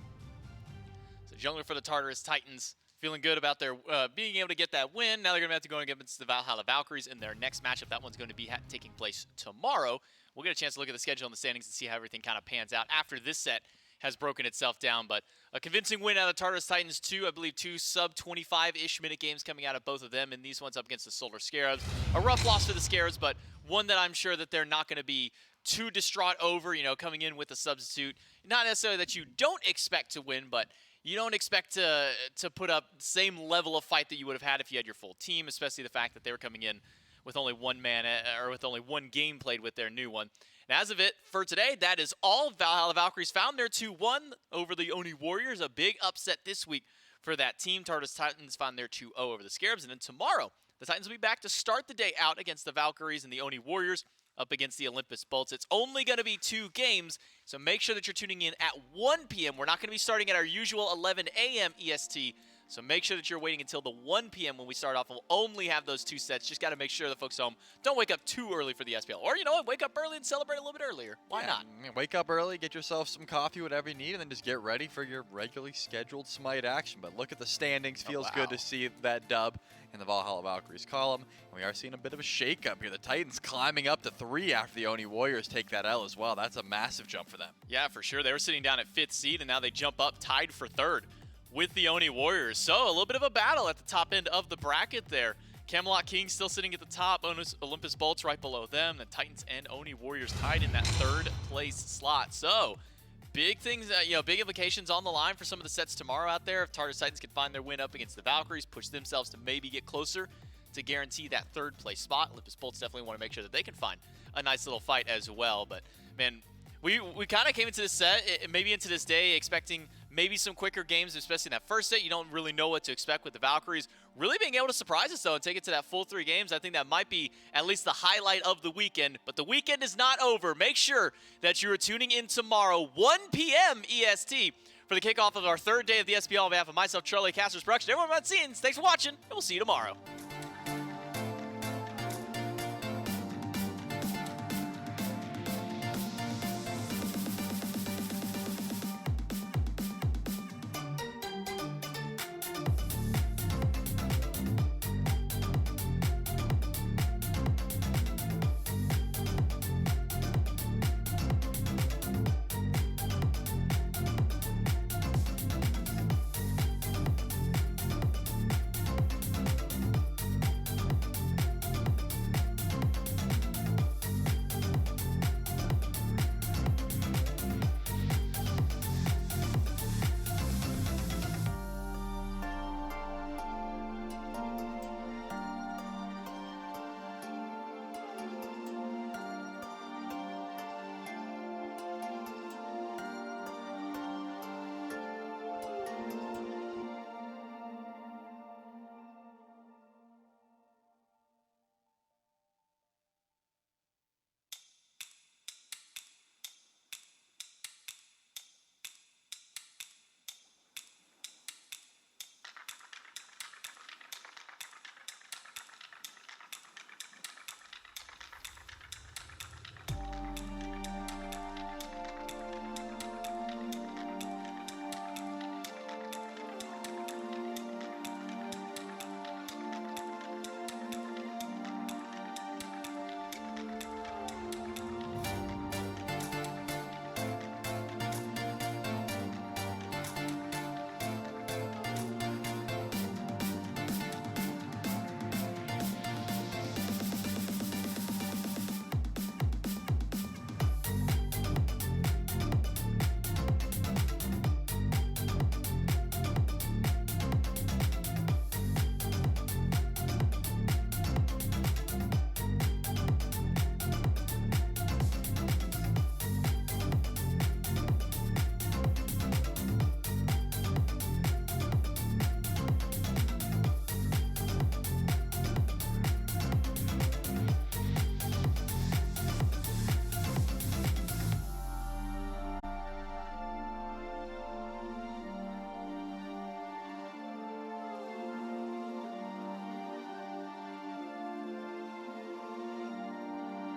So jungler for the Tartarus Titans, feeling good about their being able to get that win. Now they're going to have to go against the Valhalla Valkyries in their next matchup. That one's going to be taking place tomorrow. We'll get a chance to look at the schedule and the standings and see how everything kind of pans out after this set has broken itself down. But a convincing win out of the Tartarus Titans, I believe two sub-25-ish minute games coming out of both of them, and these ones up against the Solar Scarabs. A rough loss for the Scarabs, but one that I'm sure that they're not going to be too distraught over, coming in with a substitute. Not necessarily that you don't expect to win, but you don't expect to put up the same level of fight that you would have had if you had your full team, especially the fact that they were coming in with only one man, or with only one game played with their new one. And as of it for today, that is all. Valhalla Valkyries found their 2-1 over the Oni Warriors. A big upset this week for that team. Tartarus Titans found their 2-0 over the Scarabs. And then tomorrow, the Titans will be back to start the day out against the Valkyries and the Oni Warriors up against the Olympus Bolts. It's only going to be 2 games, so make sure that you're tuning in at 1 p.m. We're not going to be starting at our usual 11 a.m. EST. So make sure that you're waiting until the 1 p.m. when we start off. We'll only have those 2 sets. Just got to make sure the folks home don't wake up too early for the SPL. Or, wake up early and celebrate a little bit earlier. Why not? Wake up early, get yourself some coffee, whatever you need, and then just get ready for your regularly scheduled SMITE action. But look at the standings. Feels good to see that dub in the Valhalla Valkyries column. And we are seeing a bit of a shakeup here. The Titans climbing up to 3 after the Oni Warriors take that L as well. That's a massive jump for them. Yeah, for sure. They were sitting down at 5th seed, and now they jump up tied for 3rd. With the Oni Warriors. So a little bit of a battle at the top end of the bracket there. Camelot King still sitting at the top. Olympus Bolts right below them. The Titans and Oni Warriors tied in that 3rd place slot. So big things, big implications on the line for some of the sets tomorrow out there. If Tartarus Titans can find their win up against the Valkyries, push themselves to maybe get closer to guarantee that 3rd place spot. Olympus Bolts definitely want to make sure that they can find a nice little fight as well. But man, we kind of came into this set, maybe into this day, expecting maybe some quicker games, especially in that first set. You don't really know what to expect with the Valkyries. Really being able to surprise us, though, and take it to that full 3 games, I think that might be at least the highlight of the weekend. But the weekend is not over. Make sure that you are tuning in tomorrow, 1 p.m. EST, for the kickoff of our 3rd day of the SPL. On behalf of myself, Charlie, Casters Production, everyone behind the scenes, thanks for watching, and we'll see you tomorrow.